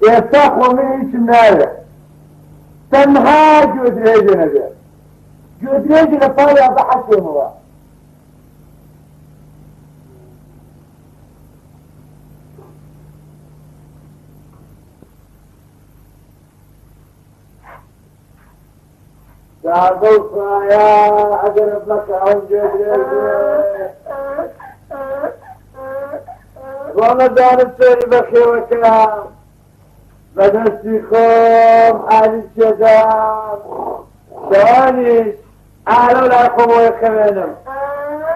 يستخوى من إيش تنها جود ريجنا ذا جود ريجنا طالع بحكي موا تعبوك يا أقرب لك عن جود ريجنا والله دار السوري بخي وكلام بدستي خوم حالي الشدام شوانيش أهلا لكم ويخمينم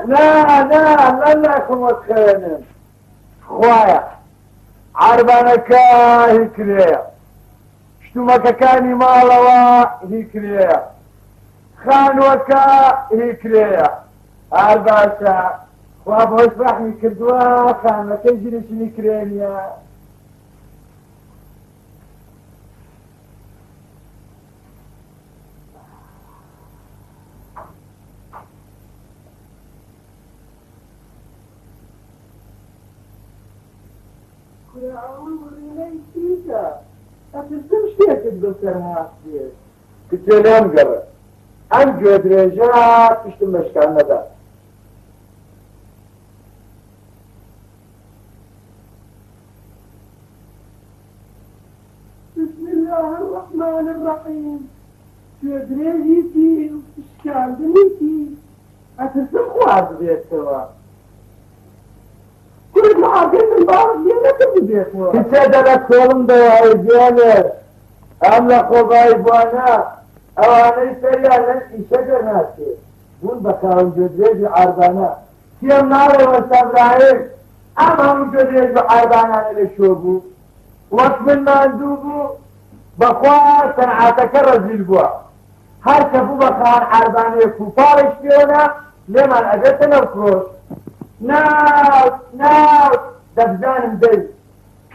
لا من لكم ويخمينم خوايا عربانك هيكريا شتومك كاني مالوا هيكريا خانوك هيكريا عرباشا خواب هسبحني كردوا خانوك يجريش هيكرينيا يا عمري ليتيك أتسمش فيك الدكتورها كنت لهم قبل أنجد رجاء تشتمش كان ندى بسم الله الرحمن الرحيم تدريجيتي وتشكال دنيتي أتسم خواب بيت سوا كل معاقين البارد لينا كل بيتوا كتادلك كولم دوا رجالة أملا خوباي بوانا أوانا يسريانا يشجر ناسي بون بكاون جدريج عربانا كيام ناري وستابراهيم أمام جدريج عربانا لشوبو وقت من ماندوبو بخواه صنعاتك الرزيل بوا هر كفو بخوان عرباني كفارش بيونا لمن أجلتنا الكروش ناو دبزانم دي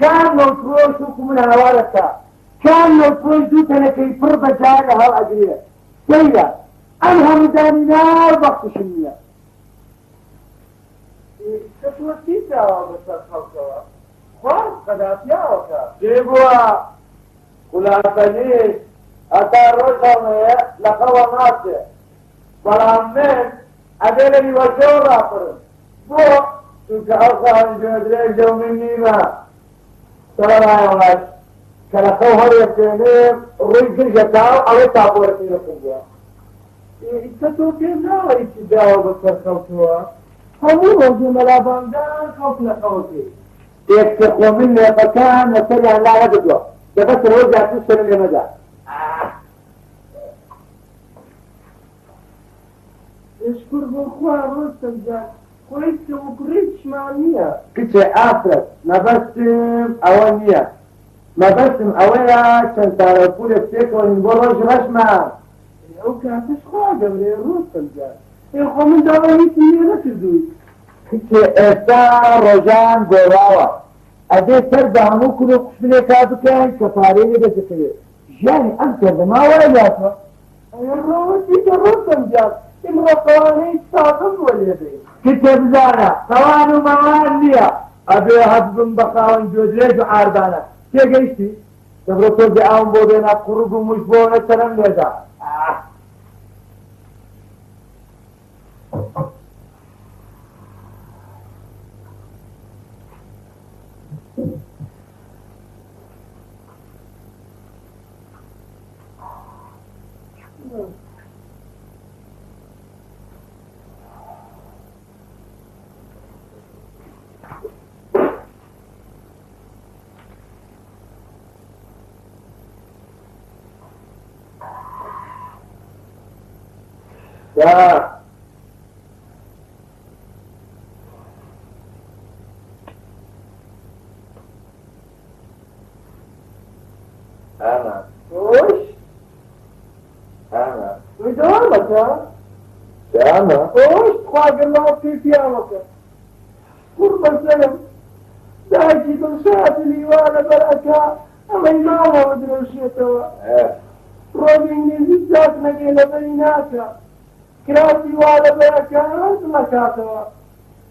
كان موتروش وكم من هوالكا كان موتروش دوتنا كي فربة جاية هالأجرية سيدا أنهم داني نار بخشنية كتوتي تاوى بسر خلقوا خوان قداتيا وكا جيبوا خلافني أتاروشا لقوى ماتي برامن أدلني وجور رافرن بو چونکه أصلا جدريك جو مني ما سلام يا ولد كلا خوهر يبتيني روي كرجتاو أو تابورتي لكم بوا إتتو كينا ويتجاو بسر خوتوا همو موجو ملاباندان خوف لخوتي يكتقوا مني مكان وسريعا لا يبدو بس الوجه تسر اللي مدى اشكر بخواه رستم جان كويس وقريتش معنية كتش آفرت ما بسم أولية ما بسم أولية كان تعرفوا لفتك ونقول رجل رشمة أوكا تشخوا قبل الروس الجان يخو من دوانيك ميلا تردوي كتش إفتا رجان قراوة أدي ترد همو كلو قفلي كابكين كفاريني بسكري جاني أنت ما ولا جاتها يا روسي كروس الجان إمرأة ساقم واليدين كتب زانا قوانو موانية أبي هدبن بقاون جودريج وعاربانا كي قيشتي تبرتو بأون بودينا قرب ومشبونة سلام ليدا تا أنا وش؟ أنا ودوامك أنا وش تخاق الله في ثيابك قرب سلم داجي تنشات لي وانا بركة أما إمامه ودروشيته روبيني بالذات نقيل بيناك كراسي وانا بركة أنت مكاتوا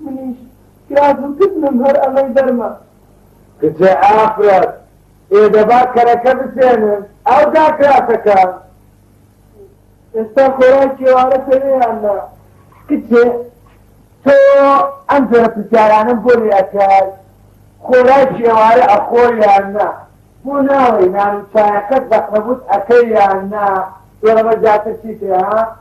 منيش كراسي كتن مهر أما يدرما كنت عافيت إذا باكرك بسنة أو ذاك راسك استغفرك وانا سريعنا كنت تو أنزل تجارة نقول يا كاي خوراجي واري أخوي أنا بناوي نعم شايكت بقربوت أكي أنا ولا ما جاتك شيء ها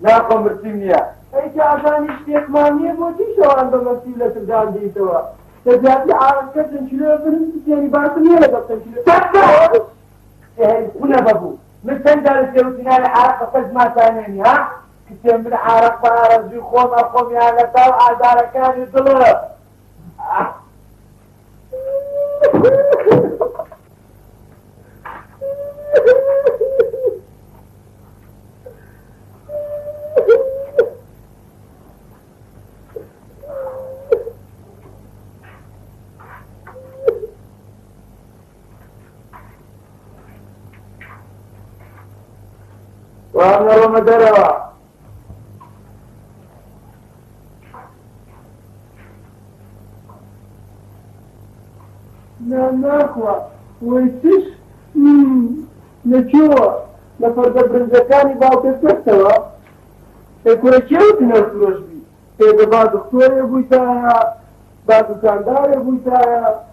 ناقم برسمية أي كأساني استيقمانية موتي شو عندما مسيلة الدان ديتوا تجاتي عالم كتن شلو برنس يعني باسمية لقبتن شلو تبقى هنا بابو مثل دارت يوتنا لعرق قد ما ثانيني ها كنت من عرق بارزي خوم أخوم يا لتاو عدارة كان يطلع وأنا رمضان ناخوا ويتش نجوا لفرد برنزكاني باوكستوا يكون كيوت نفروش بي إذا بعد دكتور يبويتا بعد دكاندار يبويتا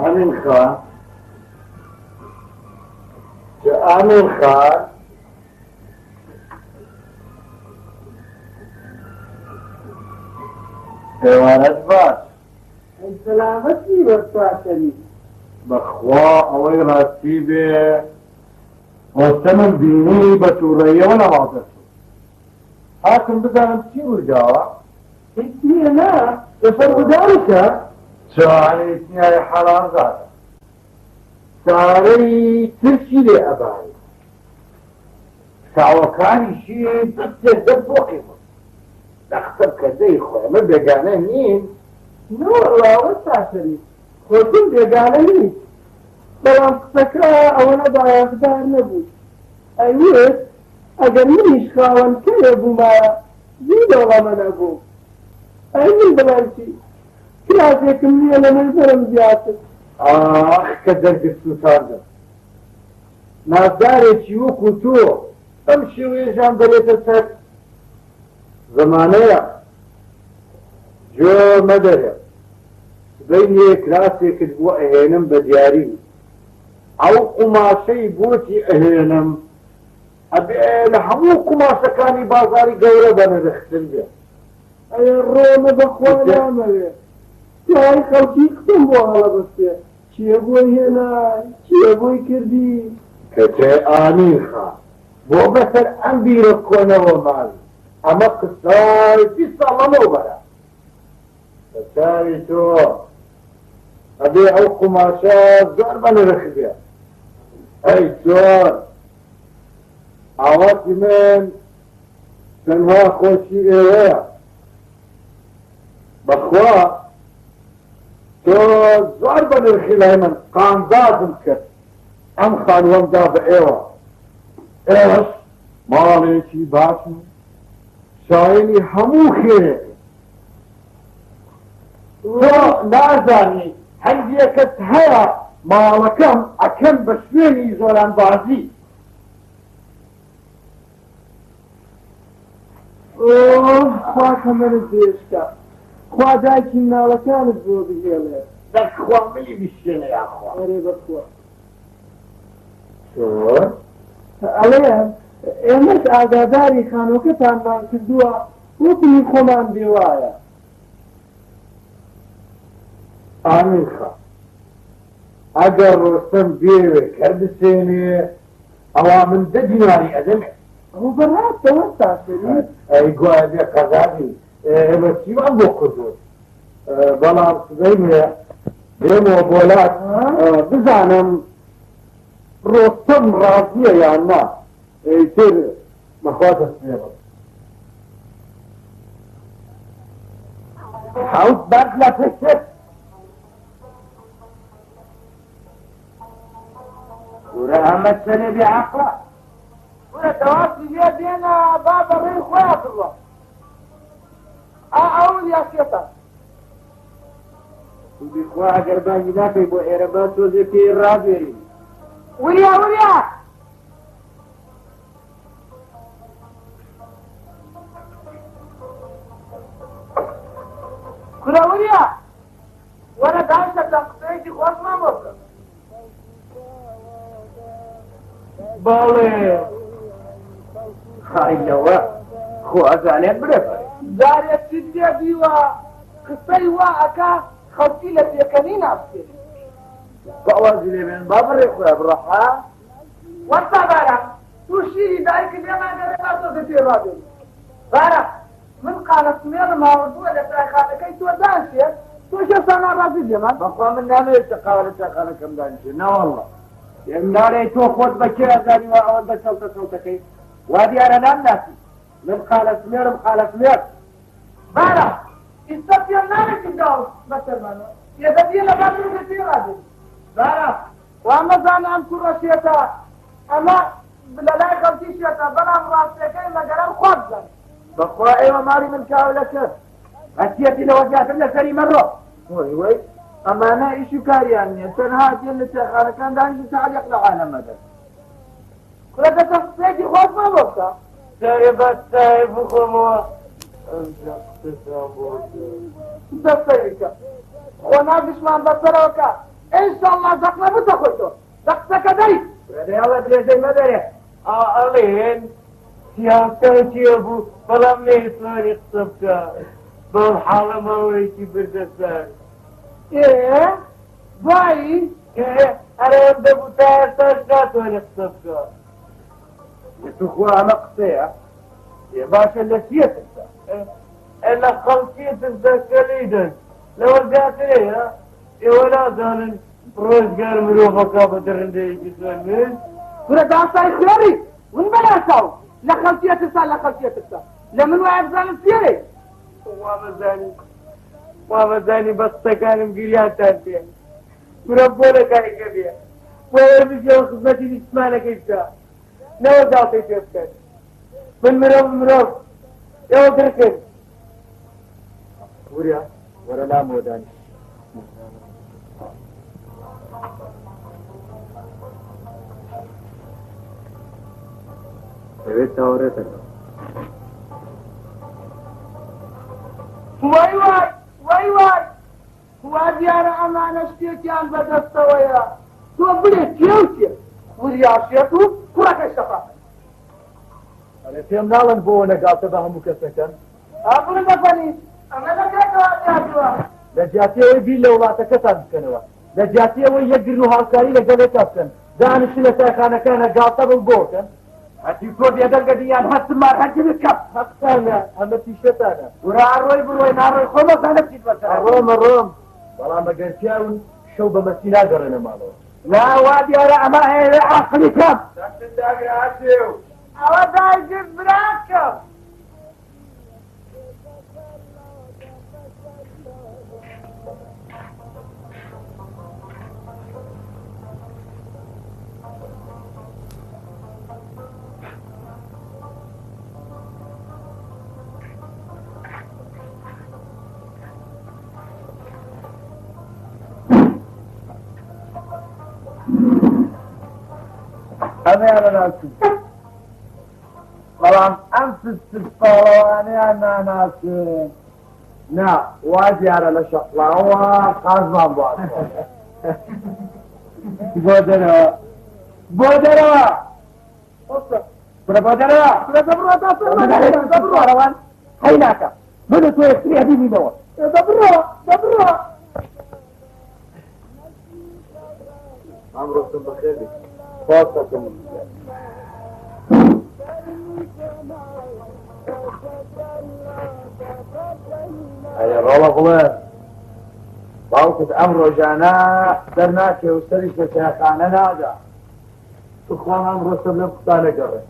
آمين خان آمين خان حيوانات باش سلامتي وصاتني بخوا أوي راتيبه والثمن بيني بتورية ولا معطته حاكم بزانم كيلو جاوا اسمي أنا يفرق ذلك شاري اثنين حرام ذاك شاري ترشي لي أباي كاوكاني شيء بتجذب وقيمة تختب كذي خويا ما بيقانا مين نو الله وصاتني وكل بيقالني بلام قسكا أولا بايقدار نبو أيوه أجل منيش خاون كيبو ما زيدو غمن أبو أيوه بلانتي كلاسي كمية لمن برم زيادة كدرك السلطان ده نازاري تشيوك وتو تمشي ويجان بريت السد زمانية جو مدري بيني كلاسي كدبو اهينم بدياري او قماشي بوتي اهينم ابي لحمو قماشة كاني بازاري قورة بنا دختن بيه أي الروم بخوانا ملي هاي خلقي قسم بوها لبسي چي بوي هنا چي بوي كردي كتي آمين خان بو بسر انبيرو كونه ومال اما قصاي في صالة برا كتاي تو ابي او قماشات زور بنا رخبيا اي زور عواتي من تنها خوشي ايوه بخوا تو زور بنرخي لهم قام دازم كت ام خانوان داب ايوه ايش ماليكي باشم شايني همو خير تو نازاني هندي كت هيا مالكم اكم بشويني زوران بازي خوا کەمەرت دێشکە خوا دایکی مناڵەکانت بۆ بهێڵێ دەخوا ملی بشتێنە یاخوا ئەرێ بەخوا چۆن؟ ئەڵێم ئێمەش ئاگاداری خانۆکەتانمان کردووە وەکوی خۆمان بێوایە ئامین خا ئەگەر ڕۆستەم بێوێ کەردسێنێ ئەوا من دە دیناری ئەدەمێ ئەو بەڕاستەوە ساسری ئەی گوایە بێ قەزانی ئێمە چیمان بۆ کردوت بەڵام سبەینێ دێمەوە بۆلات بزانم ڕۆستەم ڕازیە یان نا ئەیتر مەخوا دەستێڕم حەوت بەرد لە پێشت ورا ئەمە سەرێ بێعەقڵە ورە دەواسی لێ دێنە با بەڕێی خۆیان بڕوە ئەو یاسێتە بخوا ئەگەر بانگی ناکەی بۆ ئێرە با تۆزێ پێی ڕابێری وریا وریا کورە وریا وەرە داشتە لە قسەیەکی خۆشمان بۆ بکەم باڵێ خاینەوە خۆ ئەزانێت برێ جارێکی دێبیوە قسەی وا ئەکا خەڵکی لە پێکەنی نابسێت بەوازی لێ بێن با بڕێ خۆە بڕەحا وەستا بارە تو شیری دایکی لێمانگەرێ ناتۆزە پێڕابێت بارە من قالەسمێڵم هاوردووە لە سایخانەکەی تۆ دانشێت تۆشە سانابازی دێمان بەخوا من نامەوێت تەقاوە لە چاخانەکەم دانیشێ ناوەڵڵە ئێمنارەی تۆ خۆت بەکێ ئەزانیوە ئەوەندە چەڵتە چەڵتەکەی وا دیارە نامناسی من قالەسمێرم قالەسمێر بارە ئیستا پێم نارێکی داڵ بەسەرمانە یەدەبیە لە باتوزە پێڕابێت بارە وامەزانە ئەم کوڕەشێتە ئەمە لە لای خەڵکی شێتە بەڵام ڕاستیەکەی مەگەرەم خۆت بزانێت بەخوا ئێوە ماڵی من کاوە لەکرد ئەسیەتی لەوە زیاتر لەسەری مەڕۆ وەی وەی ئەمانە ئیش و کاریان نییە تەنها دێن لە چێخانەکان دانیشن تعلیق لە عالەمەدە کورە دەکە قسەیەکی خۆشمان بۆ بکە سەرێ بەستای بخۆمەوە دەستەویکە خۆ نابشمان بەسەرەوەکە ئینشاءڵڵا زەق نەبووتە خۆیتۆ دە قسەکە دەی ڕێدەیاڵە درێژەی مەدەرێ ئەڵێن سیاسەتیە بوو بەڵام نەیتوانی قسە بکە بەو حاڵەمەوەیەکی بردەسەر وایی ئەرەوە دەبوو تا ئێستاش ناتوانێ قسە بکە توخوا ئەمە قسەیە باشە لە چیەتە لە خەڵکیتە کەلیدن لەوە زیاترەیە ئێوە نازانن ڕۆژگار مرۆڤەکە بە دەرەندەیەکی زۆر من کورە داسای خوێری ون بەلاساو لە خەڵکیەتسا لە خەڵکیەتسا لە من وایە بزانم چێرێ وامەزانی بە قسەکانم گریانتان پێ کورە بۆ لەکارێکە بێ بۆ بژێوە خزمەتی نیسمانەکەی بکە نەوە داڵتەی پێ بکەن من مرۆڤ ئێوە درکرد وریا وەرە لامەوە دانی دەوێت چاوەڕێتەکە وای وای وای وای وا دیارە ئەمانە شتێکیان بەدەستەوەیە تۆ بڵێ کێوتێ وریاشێت و کوڕەکەی شەفاق ئەرێ پێم ناڵن بۆ نەگاتە بە هەموو کەسەکەن ئابڕ دەفەنی ئەمە دەکرێتەوە دیاتوە لە جیاتیەوەی بیر لە وڵاتەکەتان بکەنەوە لە جیاتیەوەی یەکگرن و هاوکاری لەگەڵێکا بکەن دانیشت لە سایخانەکانە گاتە بڵ بۆکەن هەتی تۆ بێدەنگە دییان هەستمان هەرگی بکەم هەستانە ئەمە تیشەتانە ورا ئەڕۆی بڕۆی ناڕۆی خۆمەزانە بچیت بەسەر ڕۆم بەڵام بەگەر پیاون شەو بە مەسی ناگەڕێنە ماڵەوە وا دیارە ئەمە هەیە عەقڵی کەم ئەوە دایگرت براکەم ئەمە یانە ناچوو بەڵام ئەم پاڵەوانەیان ناناسن نا وا دیارە لە شەقڵاوە قازمان بوات بۆ دەرەوە بۆ دەرەوە برە بۆ دەرەوە دەبڕۆوان هەی ناکە بۆ تۆ یەکتری هەبیبینەوە دەبڕۆ ئەمڕۆتم بەخێری خۆستەکەم ئەیە ڕۆڵە بڵێ باوکت ئەم ڕۆژانە دەرناکێ و سەریش لە چایخانە نادا بخوام ئەم ڕۆستەم لەم قوتانە گەڕێ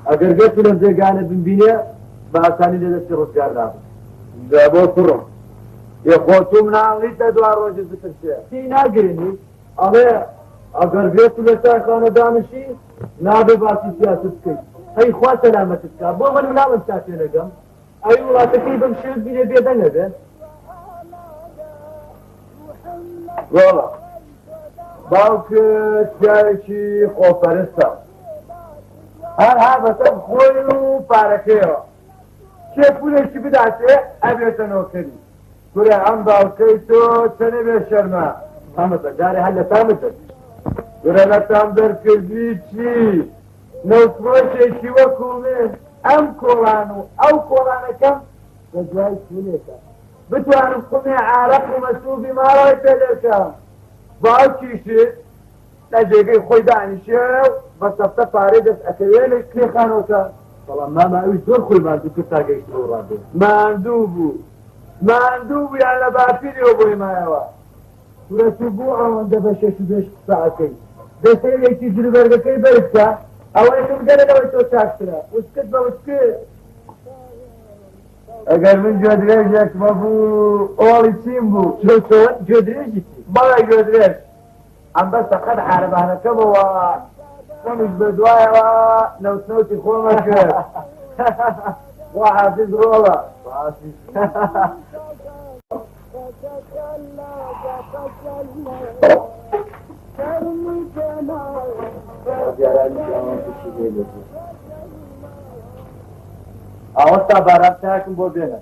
ئەگەر گەرتی لەم جێگانە بمبینێ بە ئاسانی لە دەستی ڕۆزگار نابێت دا بۆ کوڕم یەخۆتوم ناڵیتە دوا ڕۆژت بترسێ چی ناگرنی ئەڵێ ئەگەر بێت لە چایخانە دانشی نابێ باسی سیاست بکەیت هەی خوا سەلامەتت بکات بۆ من ناڵم چاتێ لەگەم ئەی وڵاتەکەی بەم شێت بینێ بێدە نەبێت ڕۆڵە باوکت پیاوێکی خۆپەرستە هەر بەسەر خۆی و پارەکەیەوە کێ پولێکی بداتێ ئەبێتە نۆکەری کورە ئەم باوکەی تۆ چەنێ بێ شەرمە ئەمەتە جارێ هەر لە تامتت کورە لە تام دەرکردی چی نەوتڕۆژێکی وەکو من ئەم کۆڵان و ئەو کۆڵانەکەم بە دوای پولێکە بتوانم قومێ عارەق و مەسووبی ماڕای پێ دەکەم باوکیشت لە جێگەی خۆی دانیشێ و بە سەفتە پارەی دەست ئەکەوێ لە کلێخانەوەکە بەڵام ماما ئەوی زۆر خۆی ماندوو کرد تا گەیشتەوە ڕادێ ماندوو بوو یان لە باپیرەوە بۆی مایەوە کورەتی بوو ئەوەندە بە شەش و بێش قسەکەی دەسەیەکی جلوبەرگەکەی بەرکە ئەوەی کم گەرەوەی تۆ چاکترە وسکت بە وسکت ئەگەر من گوێدرێژێکمە بوو ئۆڵی چیم بوو گوێدرێژی بەڵای گوێدرێژ ئەم بەستە قەت عارەبانەکەمەوە خۆمیش بە دوایەوە نەوتنەوتی خۆمە کرد وا حافظ ڕۆڵە ئەوەستا باران تاکم بۆ بێنە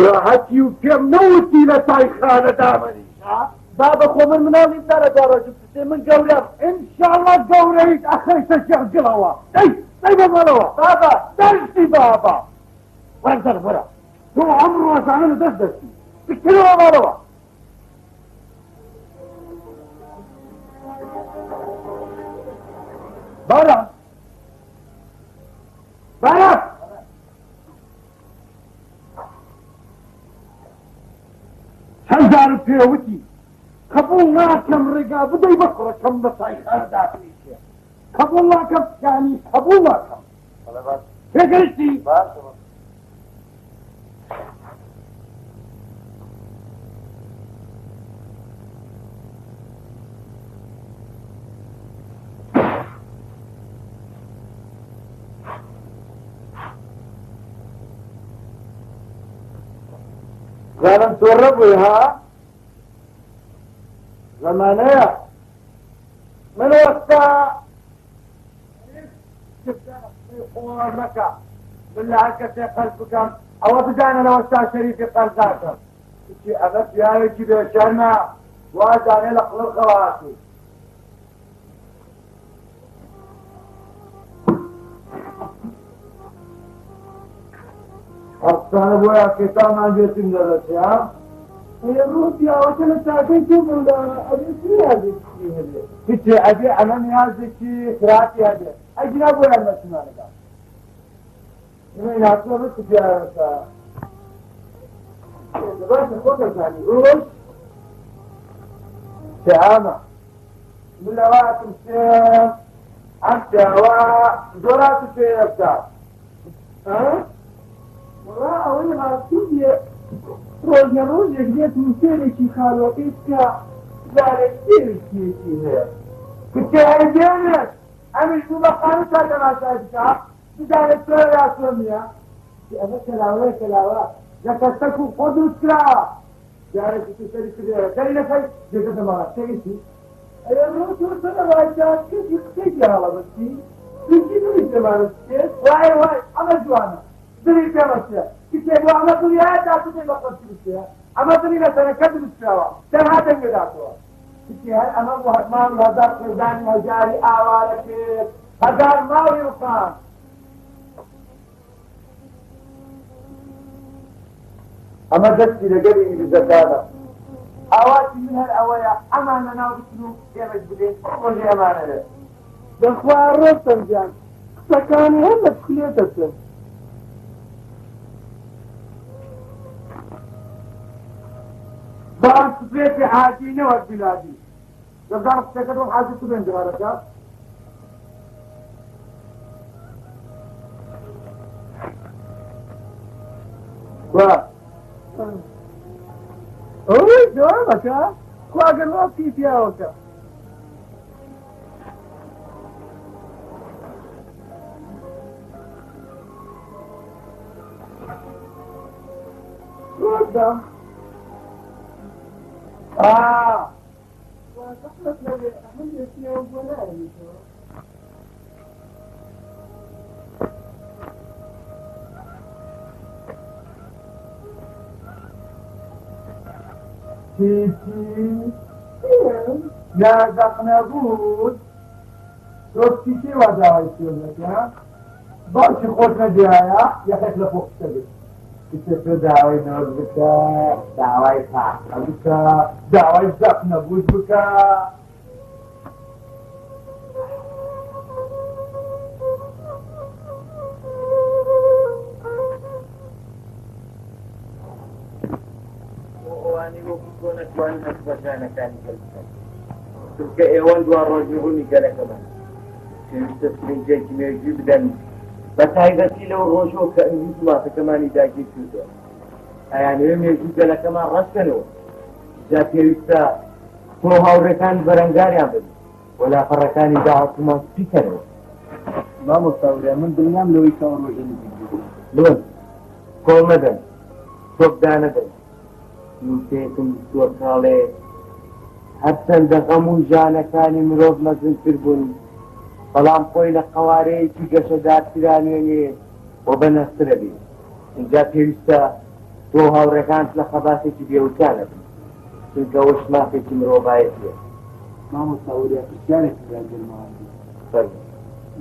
راحەتی و پێم نەوتی لە چایخانە دامەنی بابە خۆ من مناڵی دارە داڕۆژم پرسێ من گەورەم ئینشاڵڵا گەورەیت ئەخەیتە شێغجڵەوە دەی بەمەڵەوە بابە دەستی بابە وەرزەر بەرە تۆ ئەم ڕۆژانە لە دەست دەستی بکرەوە ماڵەوە بارە هەزار پێوتی قبول ناکەم ڕێگا بدەی بە کوڕەکەم بە چایخانە داخلیشێ قبول ناکەم یانی قبول ناکەم پێگەشتی زانم تۆڕە بووی ها زمانەیە من وەستا خۆڵ مەکە بلا هەر کەسێ قەرز بکەم ئەوە بزانە لە وەستا شەریفی قەرزاکەم چی ئەمە پیاوێکی بێشەرمە وازانێ لە قڵقەوە هاتی ئەفسانە بۆ یاکێتامان بێتیم دەدەچێ ها ڕوو پیاوەکە لە چاکەی تۆ بڵا ئەبێ یازێکی هەبێ هیچێ ئەبێ ئەمە نیازێکی خراپی هەبێ ئەگیرا بۆ یارمەتیمانەکە ناتوە بچ پیاوەکە باشە خۆ دەزانی ڕۆژ چێ ئامە من لەواتم سێ ئەم پیاوە زۆرات پێ بکات والله أولي ما تيجي ڕۆژنە ڕۆژێک دێت و سێرێکی خاڵۆقیت کە جارێک سێرێکیەکی هەیە کچێ هەرگێنێت ئەمیش بوو بە خانە تا دەماشای بکە بزانێت تۆ یا تۆ نییە ئەمە کەلاوەیە کەلاوە لە کەستەک و خۆ دروست کراوە جارێکی تو سەری کردێرە کەی نەکەی جێگە دەماڵە شتێکی ئەگە ڕۆ تۆ سەرەوایجات کەسی قسەی هەڵە بەستی توی دوی زمانه چیست؟ وای اما جوانه دری کمسته کسی بو اما دوی های داتو دی بقید چیسته اما دوی مثلا کدوم استراوا تنها دنگ داتو کسی های اما بو حتمان هزار خردانی هزاری آواره کرد هزار ماوی رقام اما دستی لگلی بزدانا آواتی من هر اوایا امانه ناو بکنو دیمش بدین روزی امانه ده دخواه ڕۆستەم گیان قسەکانی هەر لە پخلێ دەچن بەڵام سفرێتی عادی نەوەک بلادی دەزانم قسەکەت وەک حاجی تو بێن جوارەکە ئەوەی جوابەکە خواگەر وەستی پیاوەکە ده وتحدث لي أهمية وجلالي تيتي لا دقنا بود دوستی چی وضعی سیولت ها باشی خود ندیایا یخیق لفوق تبید کسی دعوی نوز بکا دعوی فاقه بکا دعوی زق نبود بکا واني وكون اكوان اكبرنا كان كلمه تلك ايوان دوار رجعوني قال كمان تستسلم جاي كميجي بدن بس هاي بس لو روشو كان يسمع كمان يداجي كده يعني يميجي قال كمان رسنو جات يسا تو هاوركان برنگاري عمل ولا فركان يدعو كمان سيكنو ما مستوري من دنيام لو يكون روجني لون كل مدن توب داندن نوتێتم سوۆکاڵێ هەرچەندە غەم و ژانەکانی مرۆڤ مەزنتر بوون بەڵام خۆی لە قەوارەیەکی گەشەدارترانوێنێ بۆ بەنەسترە بێ اینجا پێویستە تۆ هاوڕێکانت لە خەباتێکی بێوتانە بن چونکە ئەوە شمافێکی مرۆڤایەتیە مامۆستاوەریە پرسیارێکی گەرماوە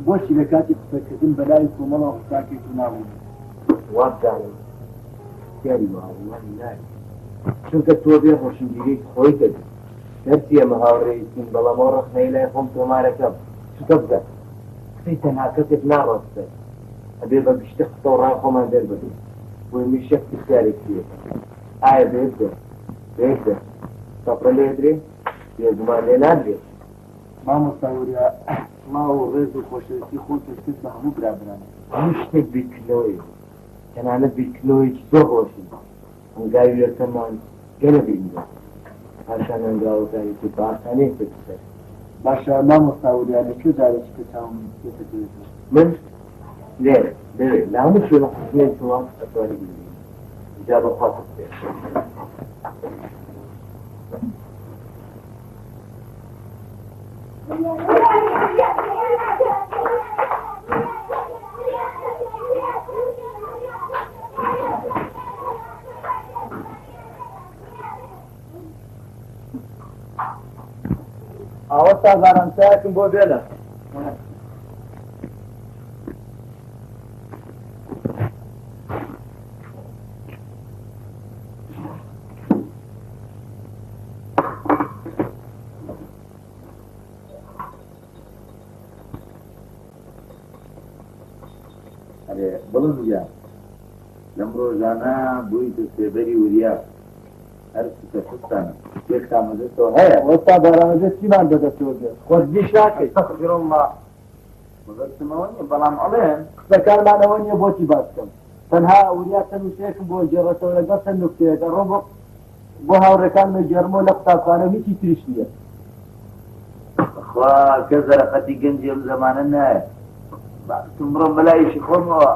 بۆچی لە کاتی قسەکردن بەلای کۆمەڵەوە قساکێک نابوو وابزانم دیاری وڵی ناری چونکە تۆ بێ خۆشنگیری خۆی دەبێت نەرسی ئەمە هاوڕێیتین بەڵام ئەو ڕخنەی لای خۆم تۆمارەکەم چکە بدە قسەی تەنها کەسێک ناڕاستە ئەبێ بە گشتە قسە و ڕای خۆمان دەربدەین بۆی میشە پرسیارێکیە ئایا بێتە بێتە سەفرە لێ درێ بێگومان لێ نادرێت مامۆستاوەریە ماوە ڕێز و خۆشەویستی خۆت پێشکەس بە هەموو برابرانە هەموو شتێک بیرکردنەوەی تەنانەت بیرکردنەوەیکی زۆر ڕۆشن هەنگاوی لەکەمان گەلە بینە پاشان هەنگاوەکانی تو باسانەیە پێکسەر باشە مامۆستاوەریە لەکوێ جارێکی کە چاوم پێتە دەوێتەوە من لێرە لەوێ لە هەموو شوێنە قسمێن تۆوان ئەتوانی ببینی جا بەخوا قسێ ئاوەستا زارانسایەکم بۆ بێنە بڵم ویا لەم ڕۆژانە بوویتە سێبەری وریا هەر سوتە خستانە پێک تامەدەستەوە هەیە وەستا بارانەدە چیمان دەدەستەوە خۆشبیش ناکەیت تەقدیرڵڵا مەبەستمەوە نیە بەڵام ئەڵێن قسەکانمانەوە نییە بۆچی باس بکەم تەنها ئەوریاتەن وشەیەکم بۆ جێڕێتەوە لەگەڵ چەند نوکتەیەکە ڕۆبۆ بۆ هاوڕێکان نەجێڕمەوە لە قوتابخانە هیچی تریش نییە. خوا کە زەرەقەتی گەنجی ئەم زەمانە نایە بڕۆ مەلایشی خۆمەوە.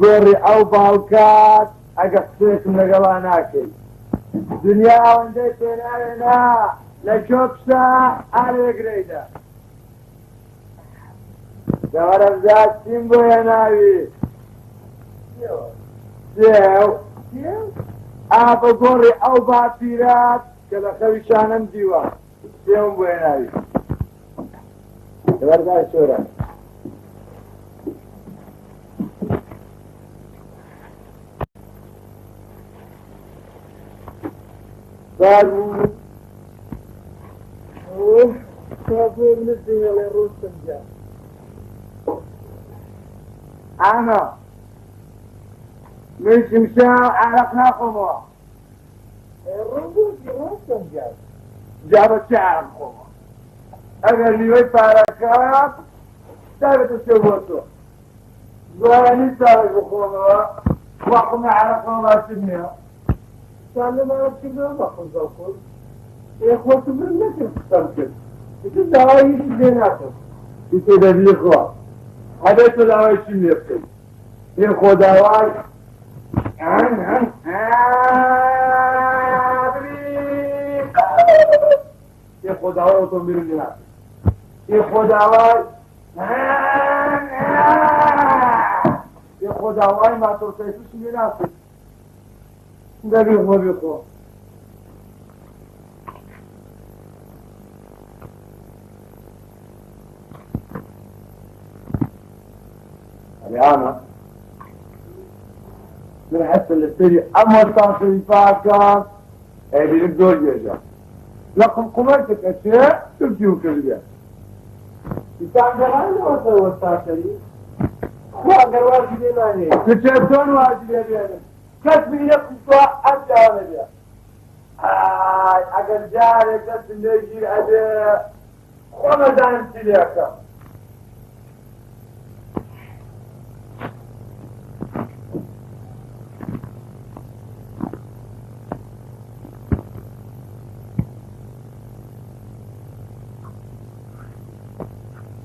گۆڕی ئەو باوکات ئەگە قسێکم لەگەڵا ناکەیت دنیا ئەوەندەی پێناوێنا لە کۆپسا ئالێگرەیدا گەوەرەمزاد چیم بۆ هێناوی سێو ئا بە گۆڕی ئەو باپیرات کە لە خەویشانم دیوە سێوم بۆ هێناوی گەوەرزای شۆرە Sabe, ela é roxa já. Ana, مش مشاو عرقنا قمر. روشا já. جابت شعر قمر. أجل لي باركات ثابت الشبوتو. زواني ثابت قمر. وقمنا عرقنا ما سميها. كان ما يكتبه ما خذ الكل يا اخوة من لكن تستمكن يقول دعوائي بيناتهم يقول لي اخوة حدث دعوائي شنو يبقي يا اخوة دعوائي يا اخوة دعوائي وتنبير الناس يا اخوة دعوائي يا اخوة دعوائي ما ترتيتوش من ناسك ده بيخو بيخو أنا من حتى اللي تري أما التعصيب فاكا هذه الدول جيجا لكن قمرتك أشياء تبكيو كذلك يتعب غير وصل والتعصيب خواقر واجبين عليه تشابتون واجبين عليه كسب يقصى أنت عليها أجل جاري كسب نجي أده خمدان تلياك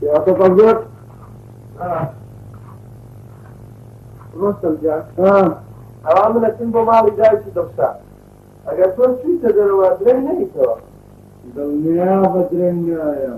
أتصدق؟ ڕۆستەم جان ئەوا منەچین بۆ ماڵی دایکی دەفسا ئەگەر تۆ چوویتە دەرەوە درێن نەیتەوە دڵنیا بە درێنگایە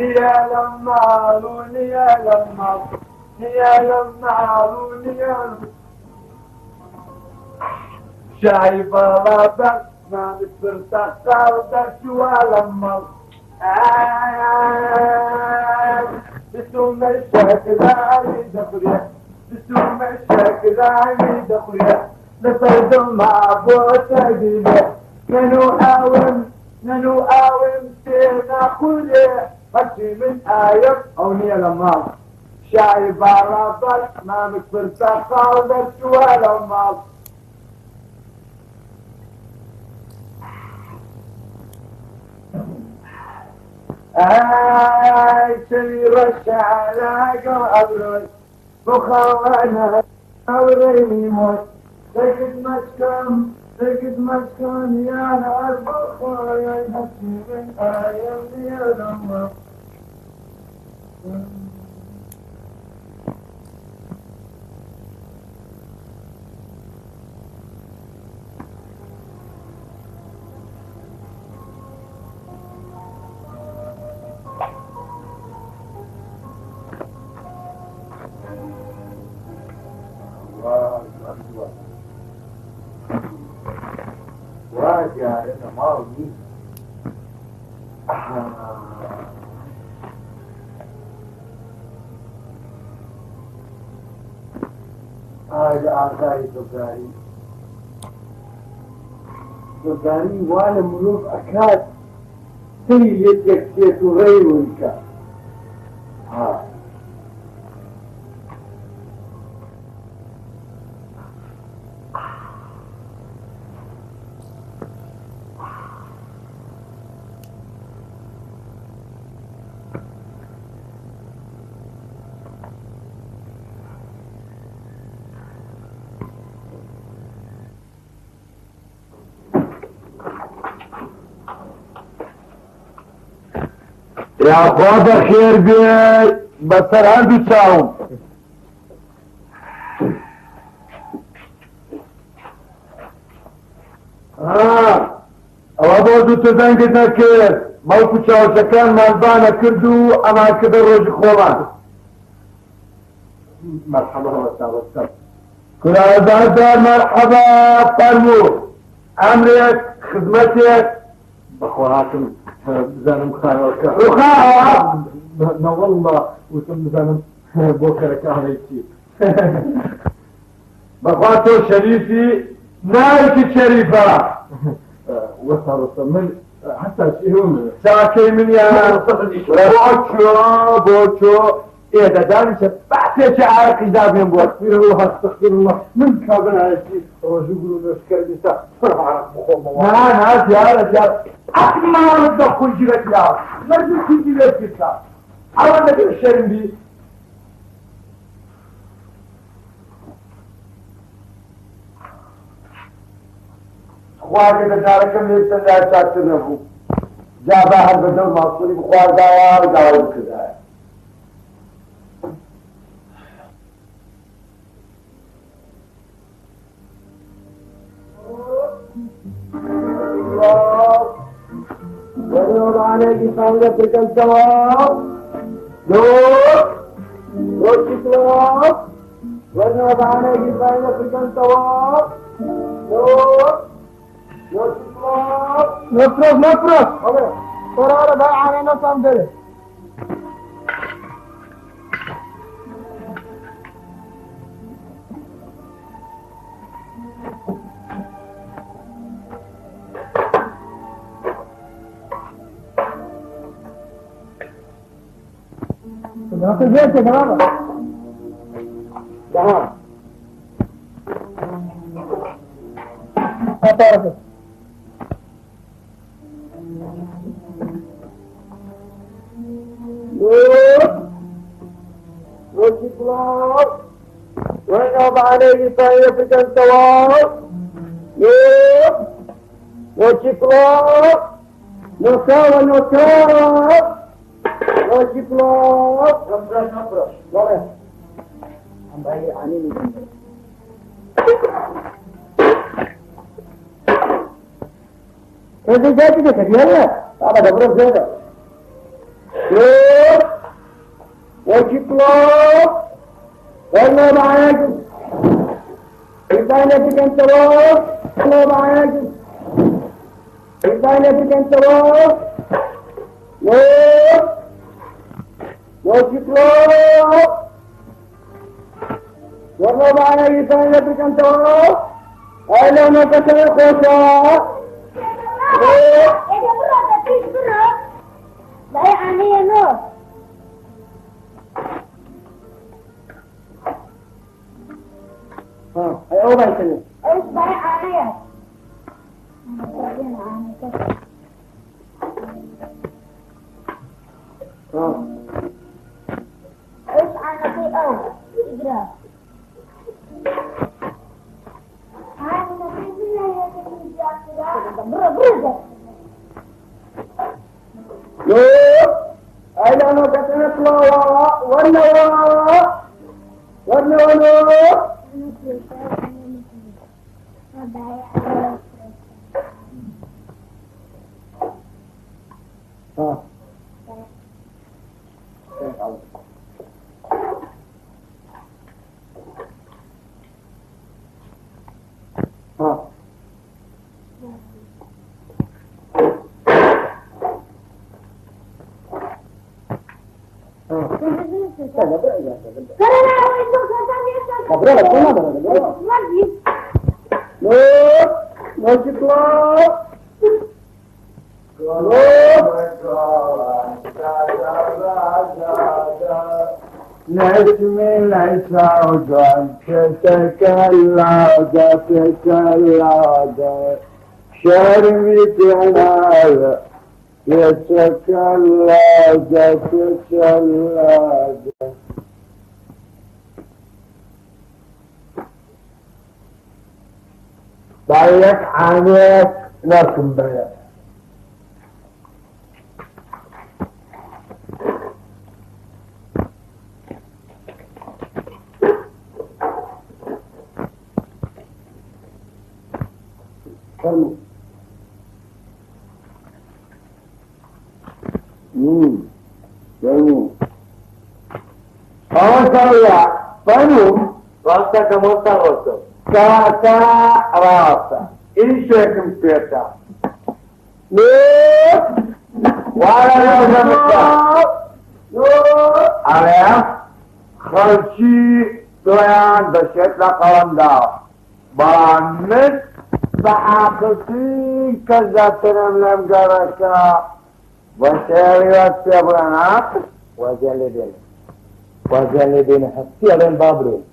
يا لمعون يا لمعون يا لمعون يا شايف ربك ما بترتقى بشوى لما بسوم الشكل عمي دخريا بسوم الشكل عمي دخريا لفرد مع بوتا جيبه ننو آوم سينا خليه ماشي من آيب أو نيا لمال شايب ربك ما مكفرتقى بشوى لما سير الشعلاق وأبرد بخوانا أوريني موت سجد مسكن يا ناس بخوانا يحكي من آيام يا لما واجعلنا ماضي هذا أعزائي سكاري وانا ملوك أكاد سيد يكسيت غيرك يا خواده خير بي بسر عندي تشاوم او ابو تزنگ نكر موكو تشاو شكان مالبانا كردو اما كده روج خوما مرحبا وسهلا كلا دار مرحبا فرمو امرك خدمتك بخواتم بزانم خاوەکە نەوەڵڵا وتم بزانم بۆ کەرەکانێکی بەخوا تۆ شەریفی نایکی شەریفە وەسا من حتا چاکەی منیان بۆ چۆ ئێدە دانیشە بەعتێکی عارەقی دابێن بۆ استغفر الله من کابنایەتی ڕۆژوو گرو نوێشکەر بیسە پڕ عارەق بخۆمەوە زیارە أكمل دخول جيلك يا نرجو في جيلك يا أولا نبي الشرم بي خواهي لجاركم يبسن لا تاكتر نفو جابا هر بدل مصوري بخوار داوار داوار بكذا ونور عليك صلاتك الثواب نور الثواب ونور عليك صلاتك الثواب نور الثواب نفرس قرار بقى علينا صندله داخل بيتك يا بابا تمام أطارك شكلار وينهم عليه صيفك انتوار يوب وشكلار نوكاوة نوكاوة وشكلار نفرش لا عم بقى عنيني هذا جاتي كده يلا هذا دبر زيادة يوب وشكلار والله معاك إبانتك أنت روح والله معاك إبانتك أنت روح يوه وشكلار والله معاك إبانتك أنت روح أهلا ونكسر الخوشة يا جبرة ده فيش برا لا يعني يا نور هاي أول سنة ايش ضايع عليها ايش انا في اول اقرا انا في بالله يا برا يوه أهلا ونكسر الخوشة ولا نجم العساودة تتكلم شرمت عنايا يتكلم ضيق عليك لكن بيان جميل أوسع فنوم راسا كموسا راسا كاتا راسا إيش يكم فيتا نوت وعلى نوت على خلشي دويان بشيت لقوان دار بانت بحاقتي كذا تنم لم جرسا وشاريات سيبرانات وجلدين حسي على بابرين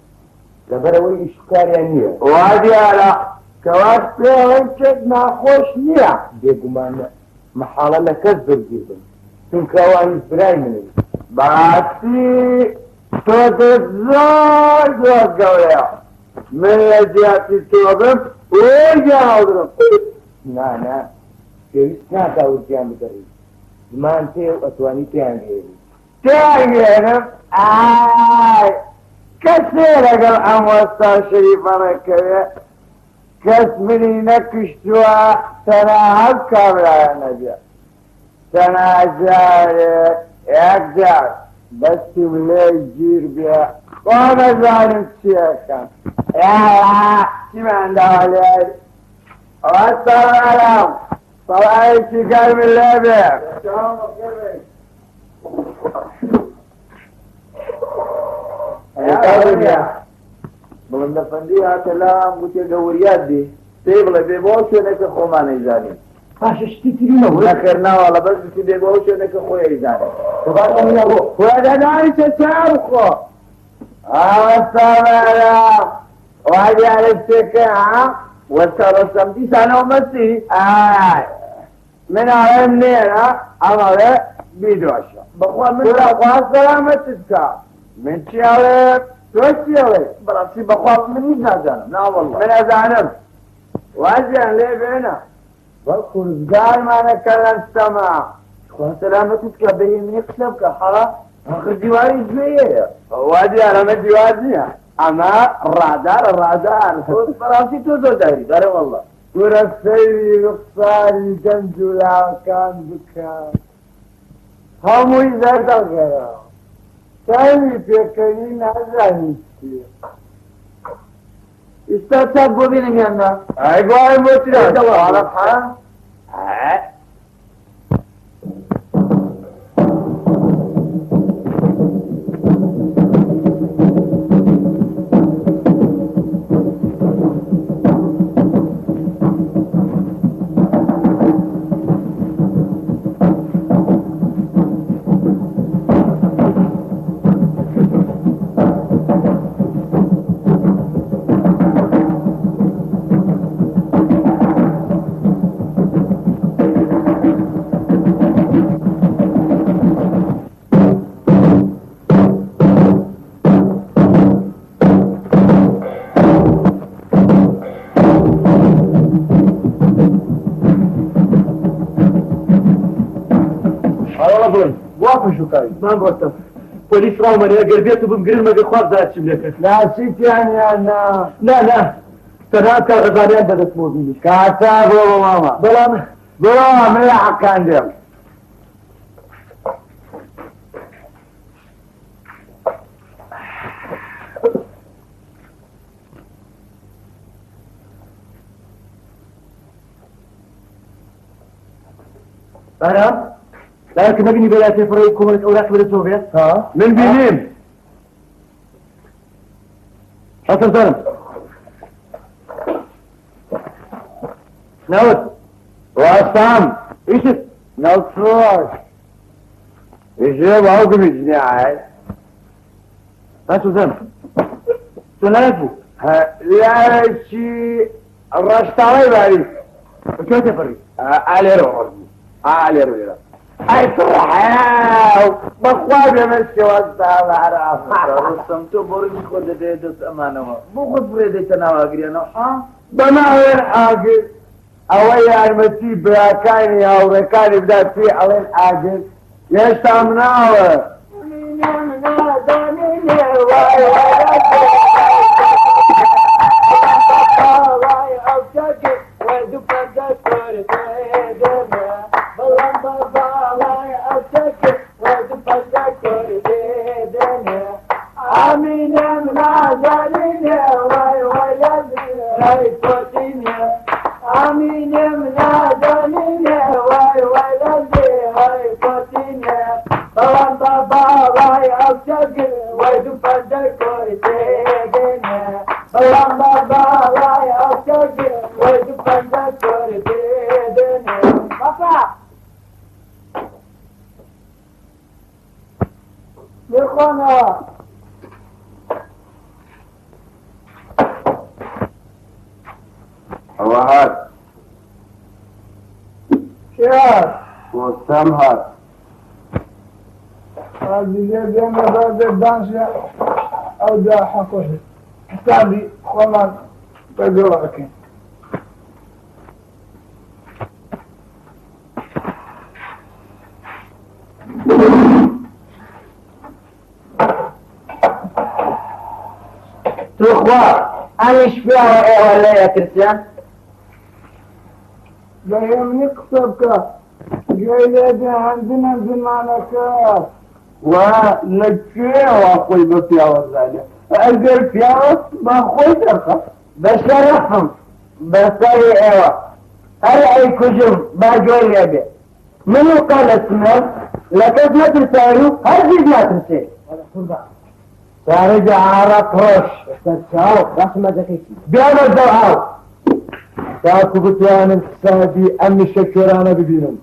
لبروي إشكار يعني وادي على كواسي وانشد ناخوش نيا ديقو مانا محالة لكذب جيدا تنكوان برايمني باسي تتزاج وقويا من لجياتي توبم ويجا ودرم نا كيسنا تاوجيان بدري زمان تيو أتواني تاني كثير اقل اموستا شريفانا كوية كسمني نكشتوا تناهب كاملا نجا تناجارك اكجار بس تولي جير بيها وانا ظالم تشيكا يا الله شما عنده عليك والسلام طلعي شكال من الليبيا يا بلند فنديها كلام قلت دوريات دي تيبلا بيبوش ونك خوما نيزاني فاششتي ترينا ولا خيرنا ولا بس بيبوش ونك خويا يزاني تبقى من ابو وهذا داعي تسابقه السلام واجي على السكة والسلام سمتي سنة ومسي من على منين عمله بيدوشة بقول من الأخوة سلامة تتكا من چی ئەڵێ تۆ چی ئەڵێ بەڕاستی بەخوا من هیچ نازانم ناوەڵڵا من ئەزانم وازیان لێ بێنە وەکو ڕزگارمانەکە لەم سەما خوا سەلامەتت بکە بەهێ منی قسە بکە حاڵا آخر دیواری گوێیە وادیان ئەمە دیوار نییە ئەمە ڕادارە ڕادار بەڕاستی تۆ زۆر داری دارە وەڵڵا گورە سەیری ڕوخساری گەنج و لاوەکان بکە هەمووی زەردەگەرە ساوی پێکەنی نازانی چیە ئێستا چاک بۆ بێنم یاننا ئای گوڵم بۆ چرا من گفتم پلیس را اومده اگر بیاد تو بمگیرن مگه خواب دارد چیم لکن ناسیتیان یانا نه تنها تا غزالیان بدست موزیش کاتا برو ماما بلام برو من حقان دیم برام لكن ما بيني بلا تفرق كومنت اوراق بلا سوفيت ها من بينيم حسن سلام نوت واسام ايش نوتروش يجيب عقب جناعي هاتوا زلمه سلامتو لا شيء الرشتاوي باري شو تفرق علي روح علي روح اي صراحة بخواب يمشي واسام عراف ڕستەم تۆ بۆڕی خۆ دەدەێت دەست ئەمانەوە بۆ خۆت بڕێ دەیتە ناواگریانەوە بەماوێن ئاگر ئەوە یارمەتی براکانی هاوڕێکانی بدا پێ ئەڵێن ئاگر هێشتا مناوە هات شير وسام هات هذه بين بعد الدانشة او دا حقوقي حسابي خلاص بدور لك تخوا أنا شفيها ولا يا كريستيان جاي نكسبك جاي لدي عندنا زمانك ونكفيها وأخوي بفيها وزادة أقل فيها ما أخوي ترخص بشرفهم بسري إيوة أي كجم باجوي يدي منو قال اسمه لكن ما تسألوا هذه ما تسأل سارج عرق روش استشعر رسمة ذكيتي بيانا الزوعاو تاكو بتوان اقتصادي امن شكرانا ببينهم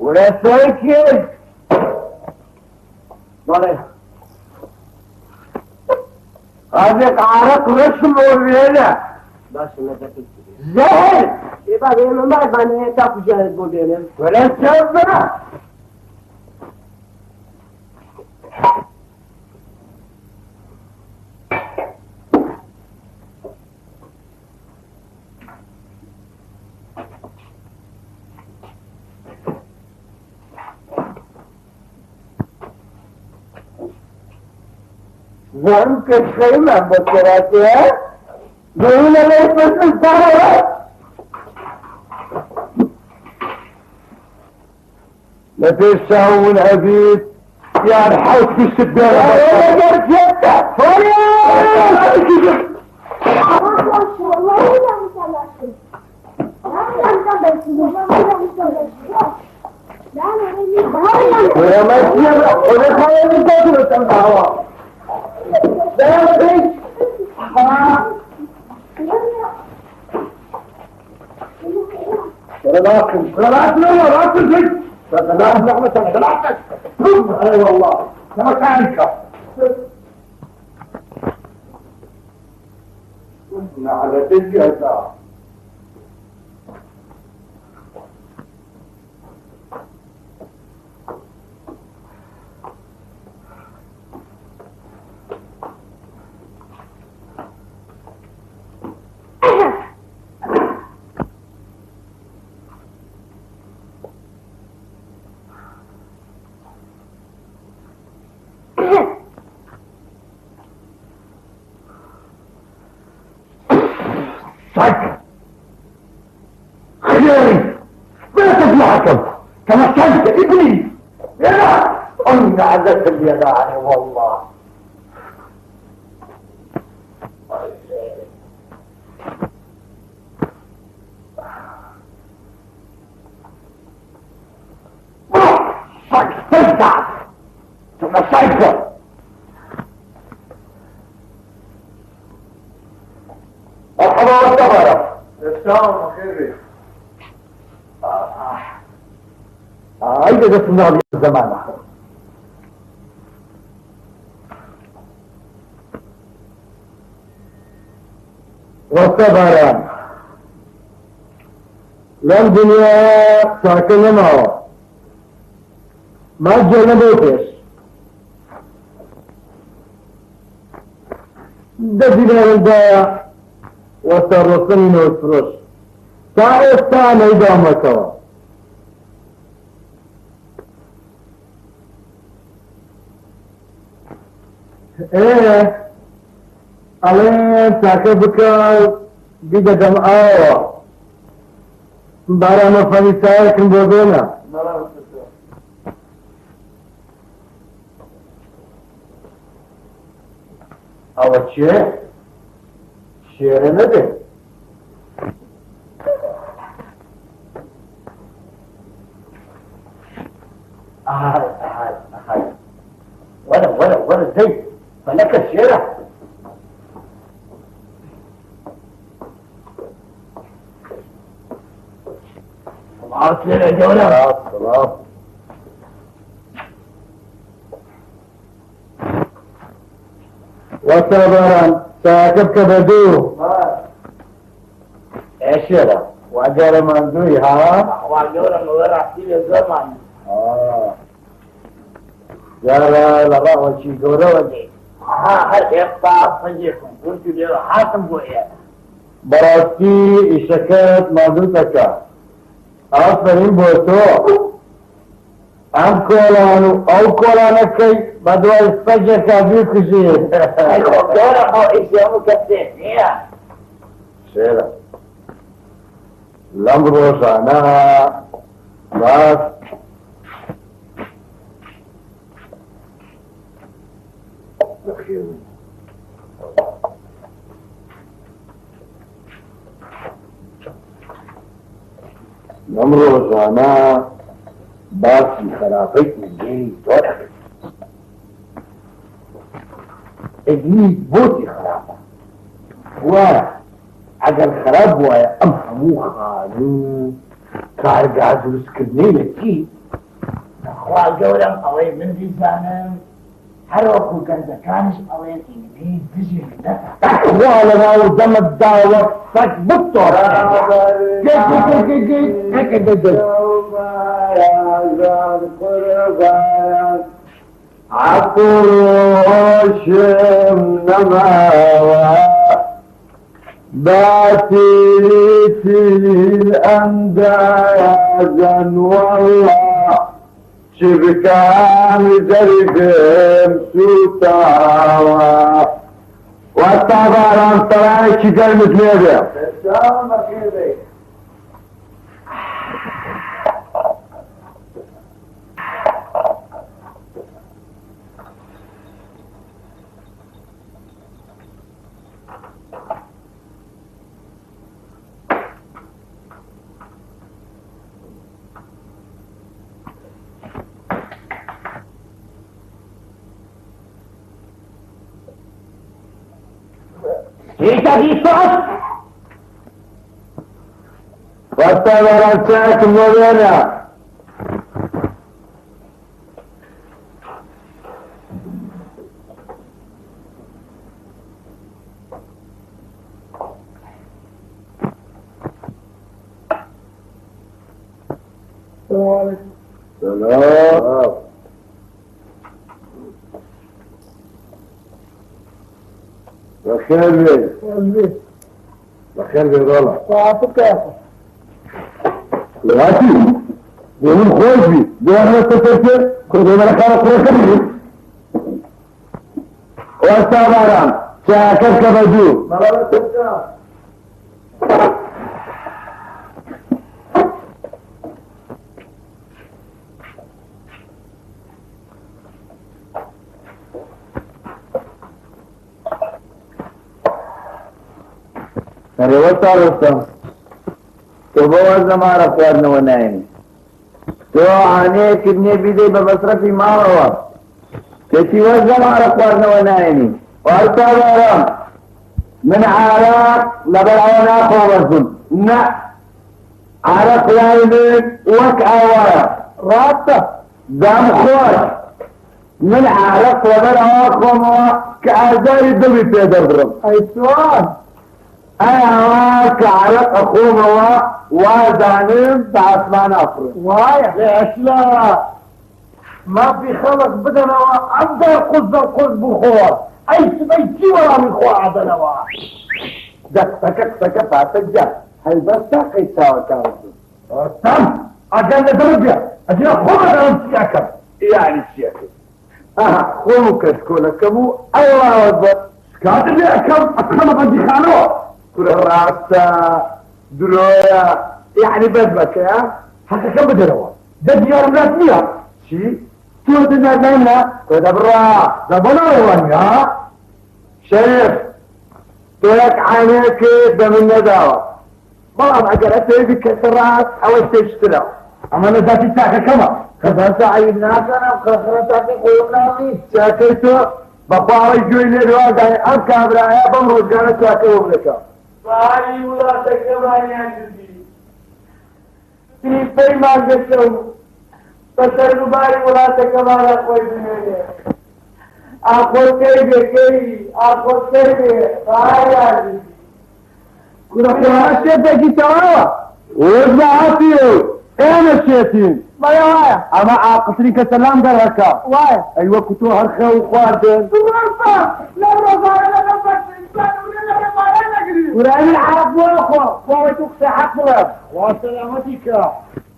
ولا ساكن ولا هذا عرق رسم وبيانا باش ما ذكيتي زهر يبقى بينهم ما يبقى تاكو جاهز بو بينهم ولا سبنا زعمت الخيمة بكراتها زعمنا ليس بس الضرورة لا تساوي العبيد يا الحوت في السبيل يا جرجتة يا مسير ولا خير من تجربة الهواء اي والله مكانك على تلك خيري لا تسمعكم تمثلت ابني يا أمي عزت اليد عني والله تمثلت مرحبا والتبرك السلام خيري هيدا ده سنة الزمان والتبرك لم دنيا ساكنة معه ما تجنبوتش ده دينا الضايع والترصين والفرش تعرف تعمل إدامته ايه علين تعكبك بيجا دمعاوة بارا مفاني سايك نبودونا أول شيء شير ندي هاي ولا زي فلك الشيرة معاك يا جولة خلاص وصبرا ساكبك بدو ايش يلا وعجال مندوي ها وعجال مغير احكي الزمن يا لا وشي جورا وجي هل يبقى صديقكم قلت له حاتم بوئيا براسي اشكات مادوتك آفرین بوتو ام کولانو او کولانکی بدو اسپجه کابی کشی ایو دورا خو ایشیامو کسی نیا شیرا لمبرو شانها باس بخیر نمرو زانا باسی خرافت میگی دورا اجنید بوتی خرافه و اگر خراب وایا ام همو خانو کارگاه درست کردنی لکی خواه جورم اوی من دیزانم هر وقو گردکانش اوی اینی دجی نتا والا ناو دم الدعوة فك بالطورة عطوشم نماوى باتيتي الأندازا والله شبكان زرقم سوتاوى والطبع عن طرائق كلمة ميديا السلام عليكم. ايش هذه الصوت؟ والطبع عن ساعة مدينة سلام بخير بي بخير بي والله صحتك كيف؟ دلوقتي يوم خوش بي دوانا تفكر كل ما لقانا قرأ كبير والسلام شاكر كبجو مرة تبقى अरे वो तो बहुत हमारा प्यार न बनाएंगे तो आने कितने भी दे बसरफ माँ हुआ किसी वजह हमारा प्यार न बनाएंगे और क्या من عراق لبلعنا خوصن نا عراق لايمين وكعوارا رابطة دام خوش من عراق لبلعنا خوما كعزاري دمي في درم اي سؤال انا كعراق اخوما وزانين بعثمان افرق وايا ليش لا ما في خلق بدنا عبد القز بخور اي سبيتي ولا من خوا عدنا دك فاتجا هل بس قيسا وكارد تم اجل درجة اجل خوا درجة يعني الشيخ خوك كلكمو الله اكبر كاتب لي اكم بدي خانو كل راسا درويا يعني بدبك يا حتى كم بدروا دجي يا رملات مياه شي شو بدنا نعملها تدبرا زبنا يا شريف تلك عينيك دم النداوة والله عقلت يدك كسرات او تشترى اما انا ذاتي ساكا كما خذها سعي الناس انا وخسرتك قولنا لي ساكيتو بقاري جويني الواقع انكا برايا بمرود قالت ساكيو بلكا صاحي ولا تكمان يا جدي في ما قلتوا فترباري ولا تكمان اخوي بنيني اخوي كيبي اخوي كيبي صاحي يا جدي كنا خلاشة تجي تواوا وزا عطيو انا الشيتين ما يا وايا اما عاقصري كسلام درهكا وايا ايوه كتو هرخا وخواردن ورفا لا رفا لا نفس انسان ولا رفا نجري ورأي العرب واخو وويتوك سحقنا وسلامتك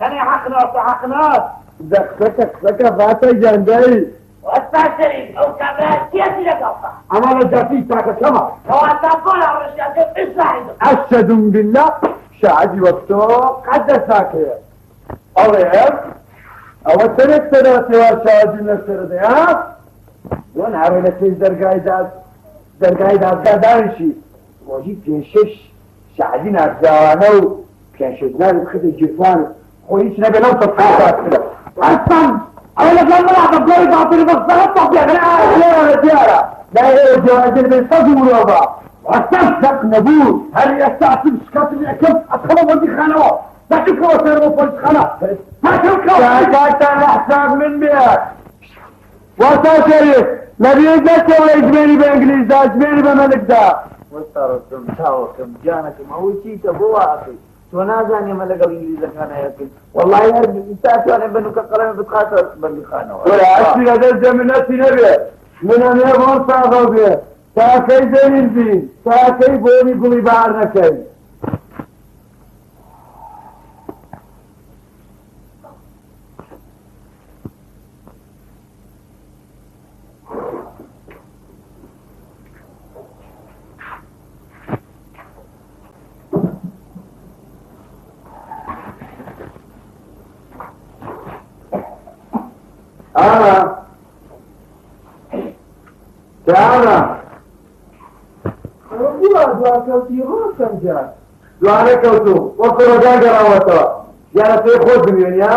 انا حقنا دقتك لك فاتي جاندي واستعشرين او كبرات سياسي لقطة اما رجعتي ساكا كما واتقول الرجال اصلاحي أشهد بالله شعدي وقتوك قد ساكا أوليهم أو ترك ترى سوى شعدي نفسر ديها وان عرينا سيز درقاي داد قادانشي وجي بينشش شعدي نارجاوانو بينشدنا بخد الجفان خويش نبي لو تطاقات كده أصلا أولا كان ملعب بقولي باطري بصرف يا غلاء لا رجالة لا هي الجواجر بيصدوا ولوضع وصدق نبوه هل يستعصب شكات الأكل أدخلوا ودي خانوه لا تكروا سيروا فلس خانة ما تكروا شاكاتا الأحساب من بيها وصا شريف نبي يجلس ولا يجبيني بإنجليز دا يجبيني بملك دا وصاركم تاوكم جانكم أول شيء تبوا أخي تۆ نازانێ ئەمە لەگەڵ ئینگلیزەکانە یەکن وەڵڵی هەر تاتوانێ بنووکە قەڵەمە بتخاتە بەندیخانەوە ئەچی لەدەست منەتی نەبێ منەمێ بۆم ساغە بێ تاکەی دەرین بین تاکەی بۆنی گوڵی بەهار نەکەین تعالى دواکەوتی ڕۆشن جار دوانە کەوتو وەکو ڕۆژان گەڕاوەتەوە یانە پێی خۆت بمێنیا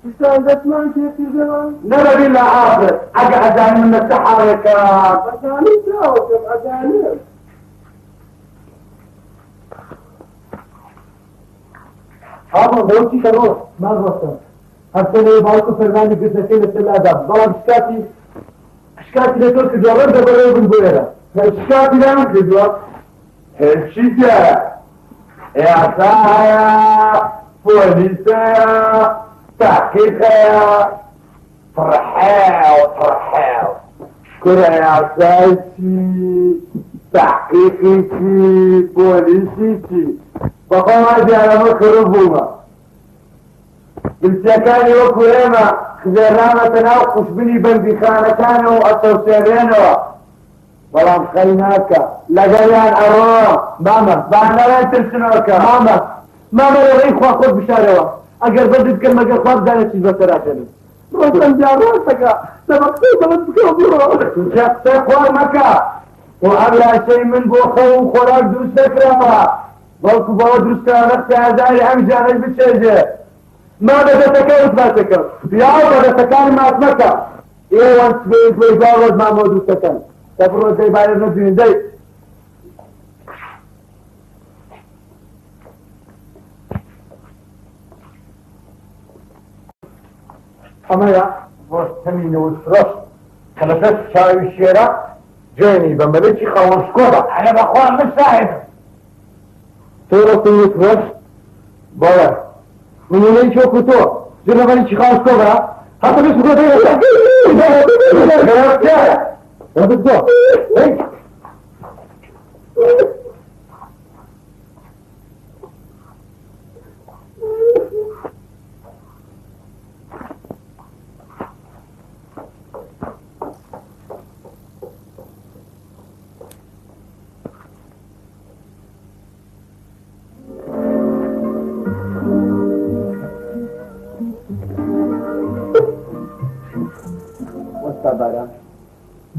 ئستان دەتمان پێکردەوە نەبەبین لە ئافرەت ئەگە ئەزانی من لە سەحاڕێکە ئەزانی چاوەکەم ئەزانم هاڵ بەوتی کەڕۆ من ڕۆستم هەفتەنەوەی باوکو فەرمانی گرتەکەی لەسەر لادا بەڵام شکاتی لەتۆ کردووە ڕەن دەبەرەوە بن بۆ ئێرە شکاتی لەمن کردووە هێرشیتە ئێسایە پۆلیسە تحقیقەیە فرحاو كرة عساسي تحقيقي بوليسي فقام عادي على مكربوما بالسكاني وكريمة خزرامة تناقش بني بندي خانة كانوا التوسيرينوا والله خليناك لقيان أروه ماما بعنا لا ترسنوك ماما يغيق واخذ بشاروا اگر بدد كلمة قصاب دانا شيء بسراتني ڕۆشن جار ڕۆستەکە دەبقەی دەبت بکە بڕۆ شخصي خوار مكا وعلى شيء من بوخو وخوراك دوس ذكرها بلكو بوا دروس كان نفسي هزاري هم جانج بتشيجي ما بدأ تكاوت ما تكاوت يا بدأ تكاوت ما تمكا ايه وانت بيت ويجاوز ما مودو تكاوت تبرو زي باير نبين زي حمايا بوش تمين وسرش خلفت شاي الشيرة جاني بملكي خوش كوبا انا بخوان مش صاحب تورا تورا فرش بالا من يلين شو كتو جرنا بلكي خوش كوبا حتى بس كتو تيرا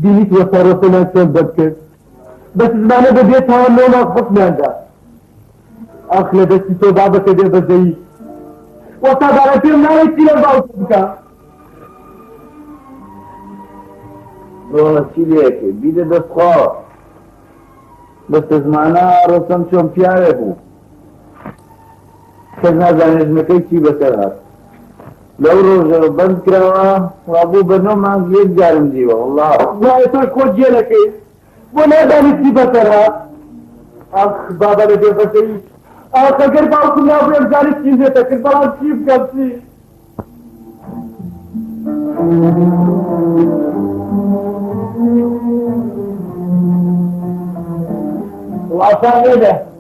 دينيت وصارتنا تنبكر بس زمانه بديت هون ما خصنا عندها اخلى بس تو بابك دي بزي وصابرتي ما يصير باوكا ڕۆ چی لێکێ بیدە دەستخوا بەستە زمانە ڕۆستەم چۆن پیاوێ بوو کەس نازانێت ژنەکەی چی بەسەر هات لەو ڕۆژە بەند کراوە وابوو بەنۆ مانگ یەک جارم دیوە وەڵڵا وای تۆ خۆت جێلەکەی بۆ نازانی چی بەسەر هات ئاخ بابە لە دێبەکەی ئاخ ئەگەر باوکم نابێم زانی چی زێتە کرد بەڵام چی بکەم چی وعشان ايه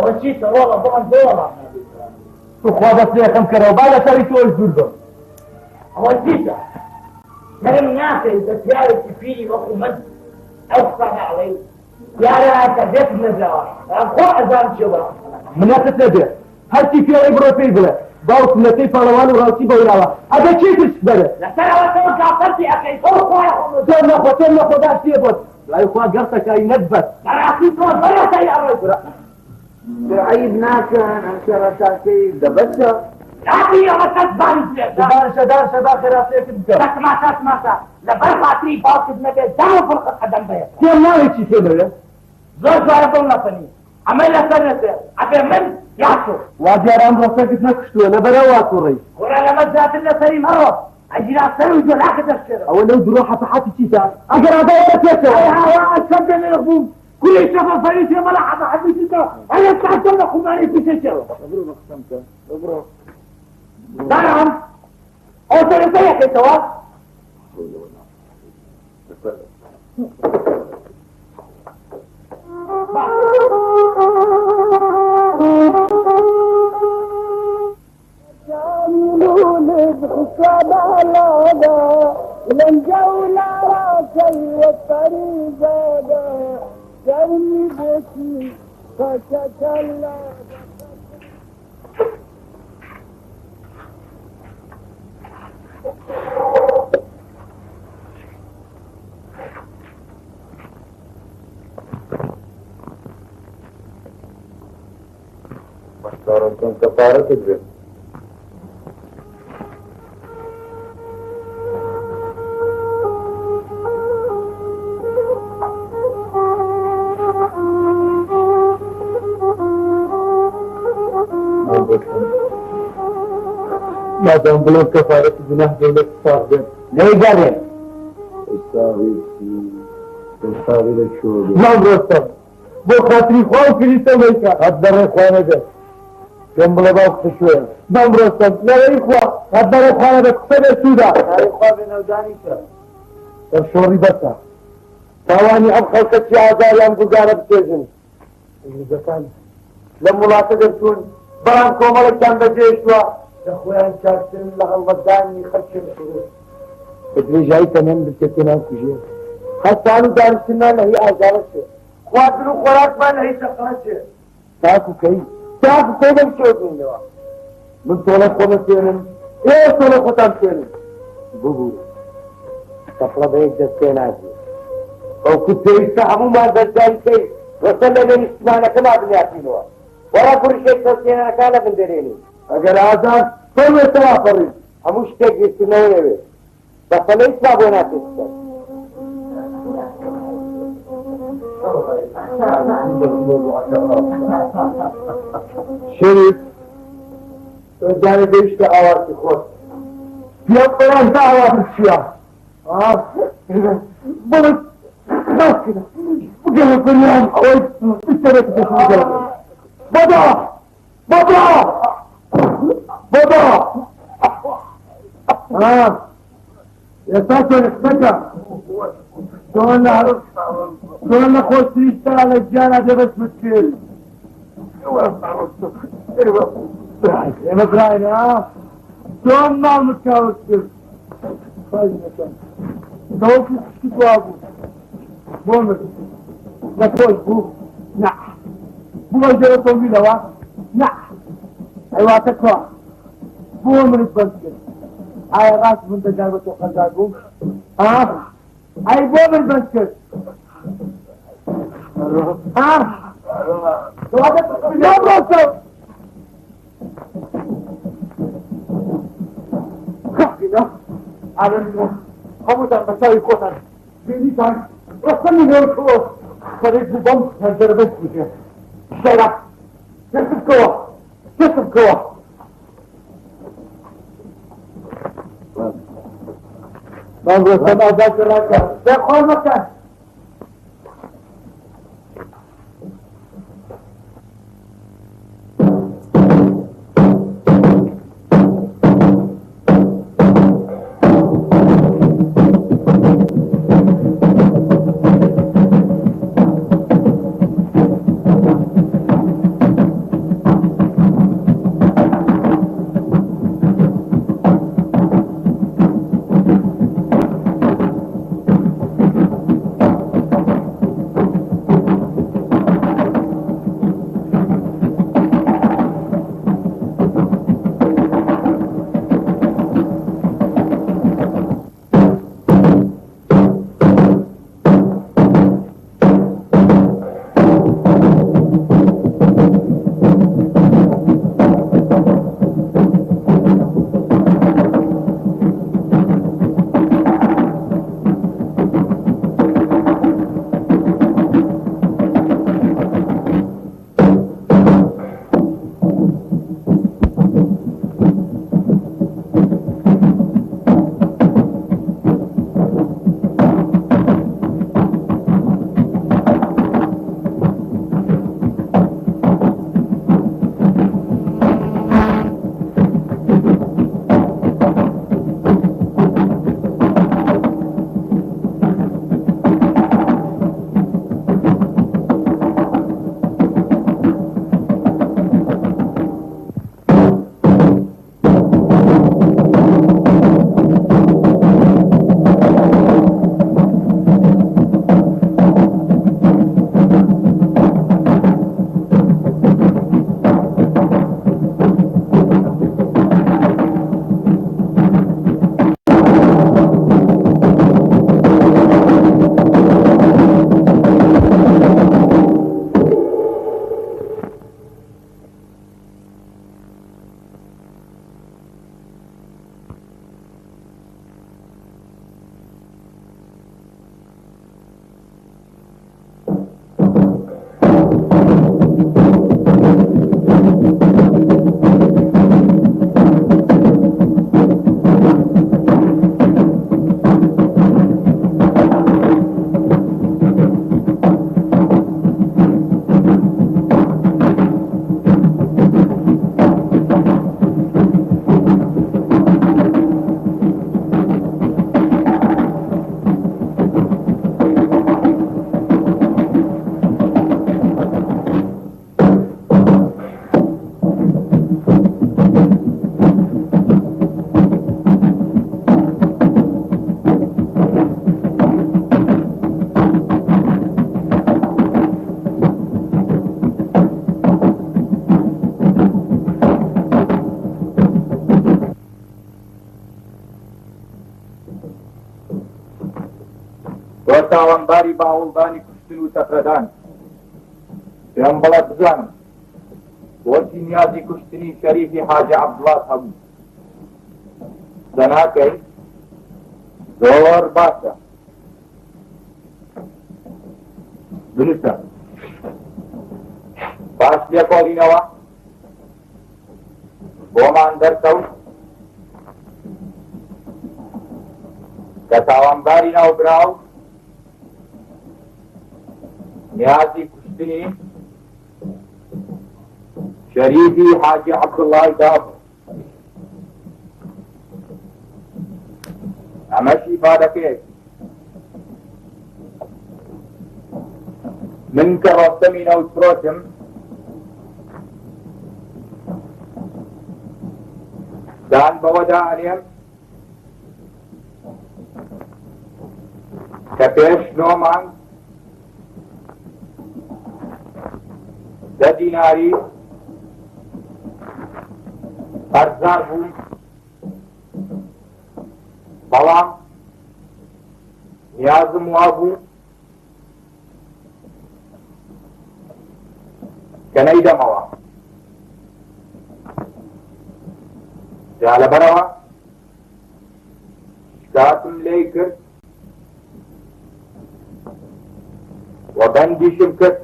أول شيء والله طبعا دولار تخوضت لي خم كروبالة تريتو الجردة أول شيء من الناس اللي تسيارة فيني وأخو من أوصى علي يا رأى تدف نزار أخو أزام شبرا من ناس تبع هل تي في عبرة في بلا باوك لەکەی پاڵەوان و ڕاستی بەوراوە ئەگە چی ترس بەرە لەسەرەوە گاڵتەرسی ئەەکەی تۆ نەخۆ تۆ نەخۆدا سێ بۆت لای خوا گەڕتەکای نەتبەت بەڕاستی تۆ بەرەسەی ئەڕۆی عیب ناکەن ئەم شەڕەتاکەی دەبەتە لاقی ئەوە کەس بانی بێت داشە خێراتێکت بکە تەسماتە لەبەر خاتری باوکت نەبێت دام و فڵقت قەدەم بێت تێم ناوێت چی تێ بەوێ زۆر جوارە دڵ نەفەنی ئەمەی لەسەر نەسێ ئەبێ من یاسۆ وا دیاران ڕۆستەکت نەکشتووە لەبەرە وا کوڕی وەرە لەمە زیاتر لەسەری مەڕۆ ئەجیرا سەر و جۆلاکە دەشێرە ئەوە لەو درۆ حەتەحەتی چیتا ئەگەر ئادایە پێچەوە سەردە لێرە بووم کولی شەفە فەریسێ مەلا حەتەحەتیتە ئەلە ساعتە لە خومانی پیشەچەوە دارم ئەو سەرەتە یەکەیتەوە من جولة راسي والطريقة كوني بكي فتتلى مختارة كفارة تجري ما دام بلو كفارة جناح دولة صاحبه ليه قال تستاوي للشوق نعم رستم بو خاطري خواه كريسة ميكا هدر اخوانا ده كم بلا باوك تشوية نعم رستم لا اخوة هدر اخوانا ده كسر سودا لا إخوة بنوداني شر الشوري بسا ثواني اب خلقت شي عزاريان بزارة بتجن إذا كان لما لا تدرسون بران كومالك كان بجيشوا اخوان شاكسن لغلبداني خشم شروع بدري جاي تنين بالكتنان كجير خستانو دارسنا نهي آزارشه خواتنو خوراك ما نهي سقراشه تاكو كي من شوزين لوا من طولة خونا سينن ايه طولة خوتان سينن بقول تقرب ايك دستين عزيز او كنت يستحمو ما دجال كي وصلنا من اسمانا كما بنياتينوا ورا كل شيء تسينا كالا بندريني اگر آزاد طول يتوافرين هموش تيك يستنوه بس ليس ما بونات السر شريف رجعني بيشت عوارتي خود يا قرآن تعوارت الشيعة بلد خلاص كده بقى كل يوم حويت بالسنة تشوف بابا يا ساتر اختك شلون خوش يشتغل الجانة دي بس متكيل يا مبراين ها شلون ما متكاوز كيل طيب مكان دوك تشكتوا ابو بومر لا كوي بو نع بو جرتو بيدوا نع ايوا تكوا بومر بنتك هاي راس من تجاربة وخزاقو ها هاي بومر بنتك ها لا بوصل كافينا على النوم خمسة مساوي كوتن بيدي كان وصلني نور كوه خليك ببنك هالجربت بك شرف كسب كوه بانگو سما ذاكر راكا دخل مكان تاوانباری باوڵدانی کوشتن و تەفرەدان پێم بڵێ بزانم بۆچی نیازی کوشتنی شەریفی حاجی عەبدوڵات هەبوو زەناکەی زۆر باشە دروستە باش لێکۆڵینەوە بۆمان دەرکەوت کە تاوانباری ناوبراو نیازی کوشتنی شەریفی حاجی عەبدوڵای دابوو ئەمەشی بادەکەیەک من کە ڕۆستەمی نەوتفرۆتم دان بەوەدا ئەنێم کە پێش 9 مانگ 10 دیناری قەرزدار بووم بەڵام نیازم وا بوو کە نەیدەمەوە جا لەبەرەوە شکاتم لێی کرد و بەندیشم کرد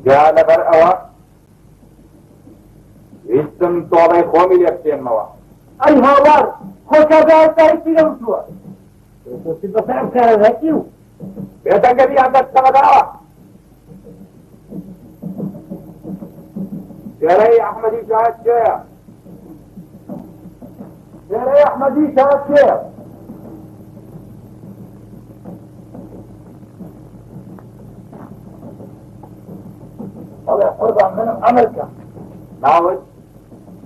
جا لەبەر ئەوە ویستم تۆڵەی خۆمی لێ بچێنمەوە ئەی هاوار خۆکردار تایپی نەوتووە بەسەرم کارە هەتی و بێدەنگەبی ئەم دەستەمەداوە شێرەی ئەحمەدی شاهد کێیە شێرەی ئەحمەدی شاهد کێیە بەڵێ قوربان منم ئەمریکا ناوت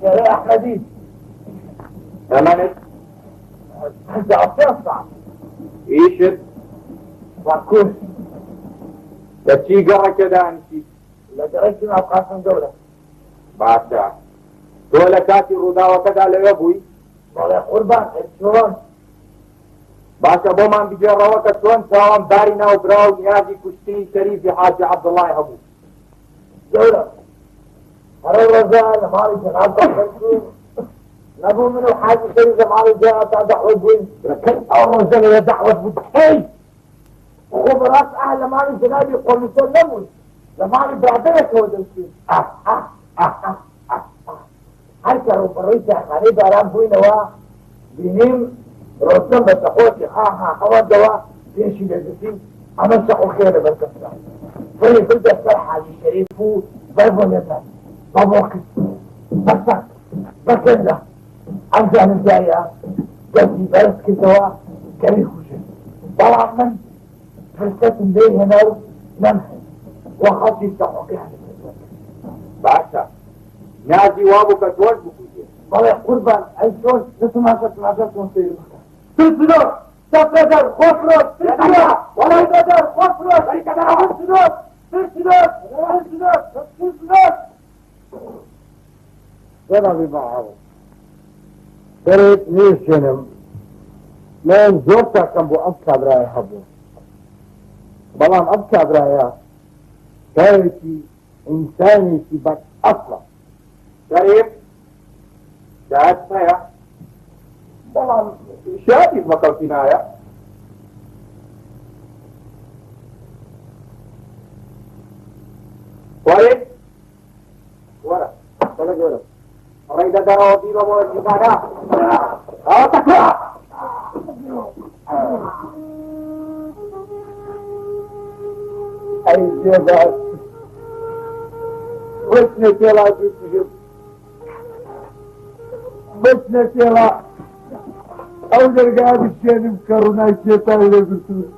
شێرەی ئەحمەدی تەمەنت 15 ساڵ ئیشت وەکوش لە چی گەڕەکە دانیشی لە گەڕێکی ناو قاسم گەورە باشە تۆ لە کاتی ڕووداوەکەدا لەوێ بووی بەڵێ قوربان چۆن باشە بۆمان بگێڕەوە کە چۆن تاوانباری ناوبراو نیازی کوشتنی شەریفی حاجی عەبدوڵای هەبوو گەورە هەرە ڕۆژە لە ماڵی جەناب دەخەرچوو نەبوو من و حاجی شەریف لە ماڵی جەناب تا دەعوەت بووین ئەو ڕۆژە لە دەعوەت بوو هەی خۆ بەڕاست لە ماڵی جەنابی قۆمیسۆر نەبووین لە ماڵی برادەرێکەوە دەچوین هەر کە ڕووبەڕووی چایخانەی باران بووینەوە بینیم ڕۆستەم بە سەقۆتی ئەوەندەوە پێشی دەگرتیم ئەمە سەق و خێرە بەرکەسرا ولی بردە سەر حاجی شەریف و بەر بۆ نێتان بەبۆ کرد بەسەر بەکەندە ئەم جانزایە دەستی بەرز کردەوە کەوی خوشن بەڵام من فرسەتم لێ هێنا و نەمهێن وە خەڵکی سەقۆکی باشە نیازی وا بوو کە تۆش بکوژێ بەڵێ قوربان ئەی چۆن تماشا چۆن سەیر بکە ترسنۆ سەفرەدەر خۆفرۆت ترسنۆ وەڵای دەدەر خۆفرۆت ترسنۆ جنابی باعاوە دەرێت نێشێنم من زۆر تاکەم بۆ ئەم کابرایە هەبوو بەڵام ئەم کابرایە کارێکی ئینسانێکی بەد ئەسڵە شەریف شاهد هەیە بەڵام شادی مەکەوتینایە وەرێ وەرە بەڵێ گەورە ڕێی دەدەرەوە بیرە بۆ جیبانە ئەوە تەکرا ئەی زێباس بچنە تێڵا دووسژم بچنە تێڵا ئەو دەرگا بشێنم کە ڕوونای شێتان لێگرتوون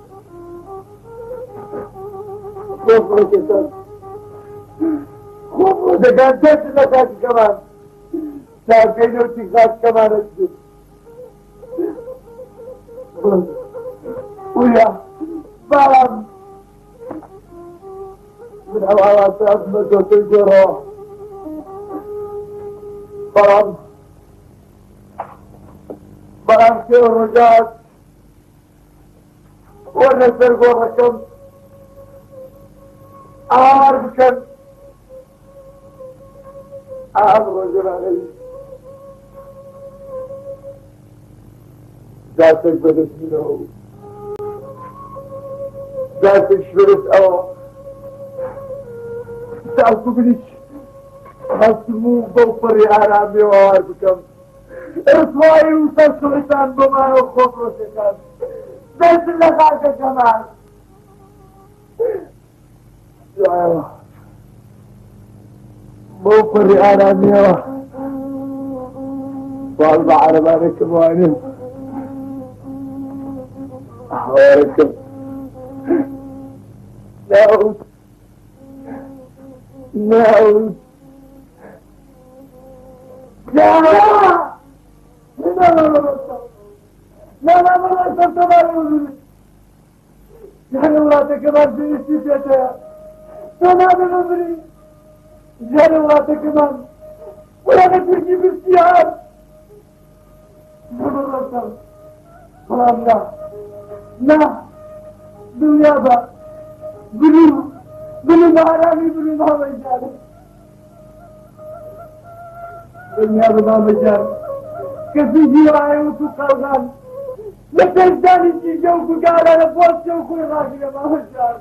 خۆفڕۆکێتان خۆفڕۆ دەگان دەست لە کاتیکەمان تاکەی نەوتی کاتیکەمانە چوت ویا بەڵام من ئەوڵاتات بە دۆتەی گۆڕەوە بەڵام کێ ڕۆژات ولا سرقوها أعرف كم أعرف رجل علي ذاتك بدت منه ذاتك شبرت أو تعرفوا بليش خاصمو بوفري عرامي وعارف كم إصوائي وصل سلطان بما وخوف رسكان بس لغاك كمان يا بوفري عرامي والله عرباني كماني أحوالكم نعود نعود لا لا لا لا لا جهل الله تكمان في استيفيتها تمام الأمري جهل الله تكمان ولا نتوجي باستيعاب نمر سلام لا دنيا با بلو مهرامي بلو مهرجان دنيا با مهرجان كسي جيوائي وتقلقان لتجداني جيجوكو قالا نفوت جوكو راجل مهرجان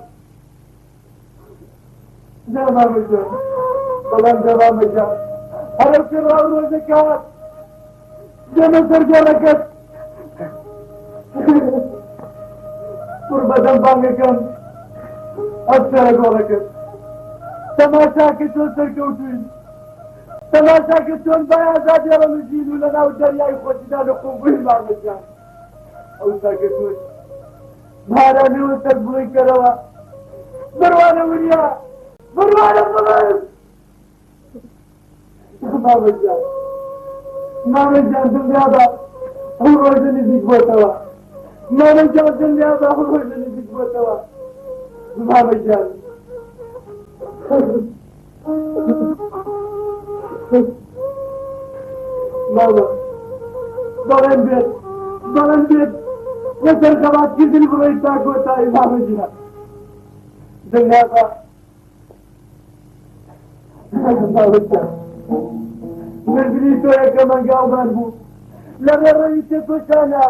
لا مهرجان طبعا جوا مهرجان هل الكرام وزكاة جمع سرجانكت قربة بانكم أكثر قولكم تماشا كتون سركوتين تماشا كتون بيازات يرى مجين ولنا ودريا يخوتنا نقوم به المعرجان أو ساكتون مهاراني وتربوي كروا بروانا وليا بروانا مغير ما مجان دنيا با هو روزني ديك بوتوا ما مجان دنيا با هو روزني ديك بوتوا ما مجان ماما ضلن بيت نسر خبات كذل بغيتا قوتا ما مجان دنيا با ما مجان نزلي تويا كمان قاوبان بو لما رأيت توشانا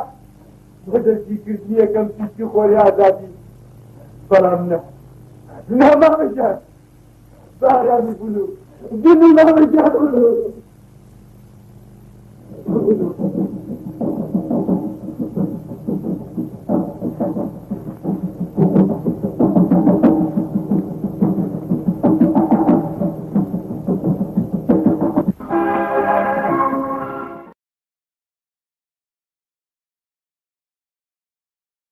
بدأتي كرتنيا كم تيكي خوري عذابي سلامنا لا ما مجان باراني بلو دني ما مجان بلو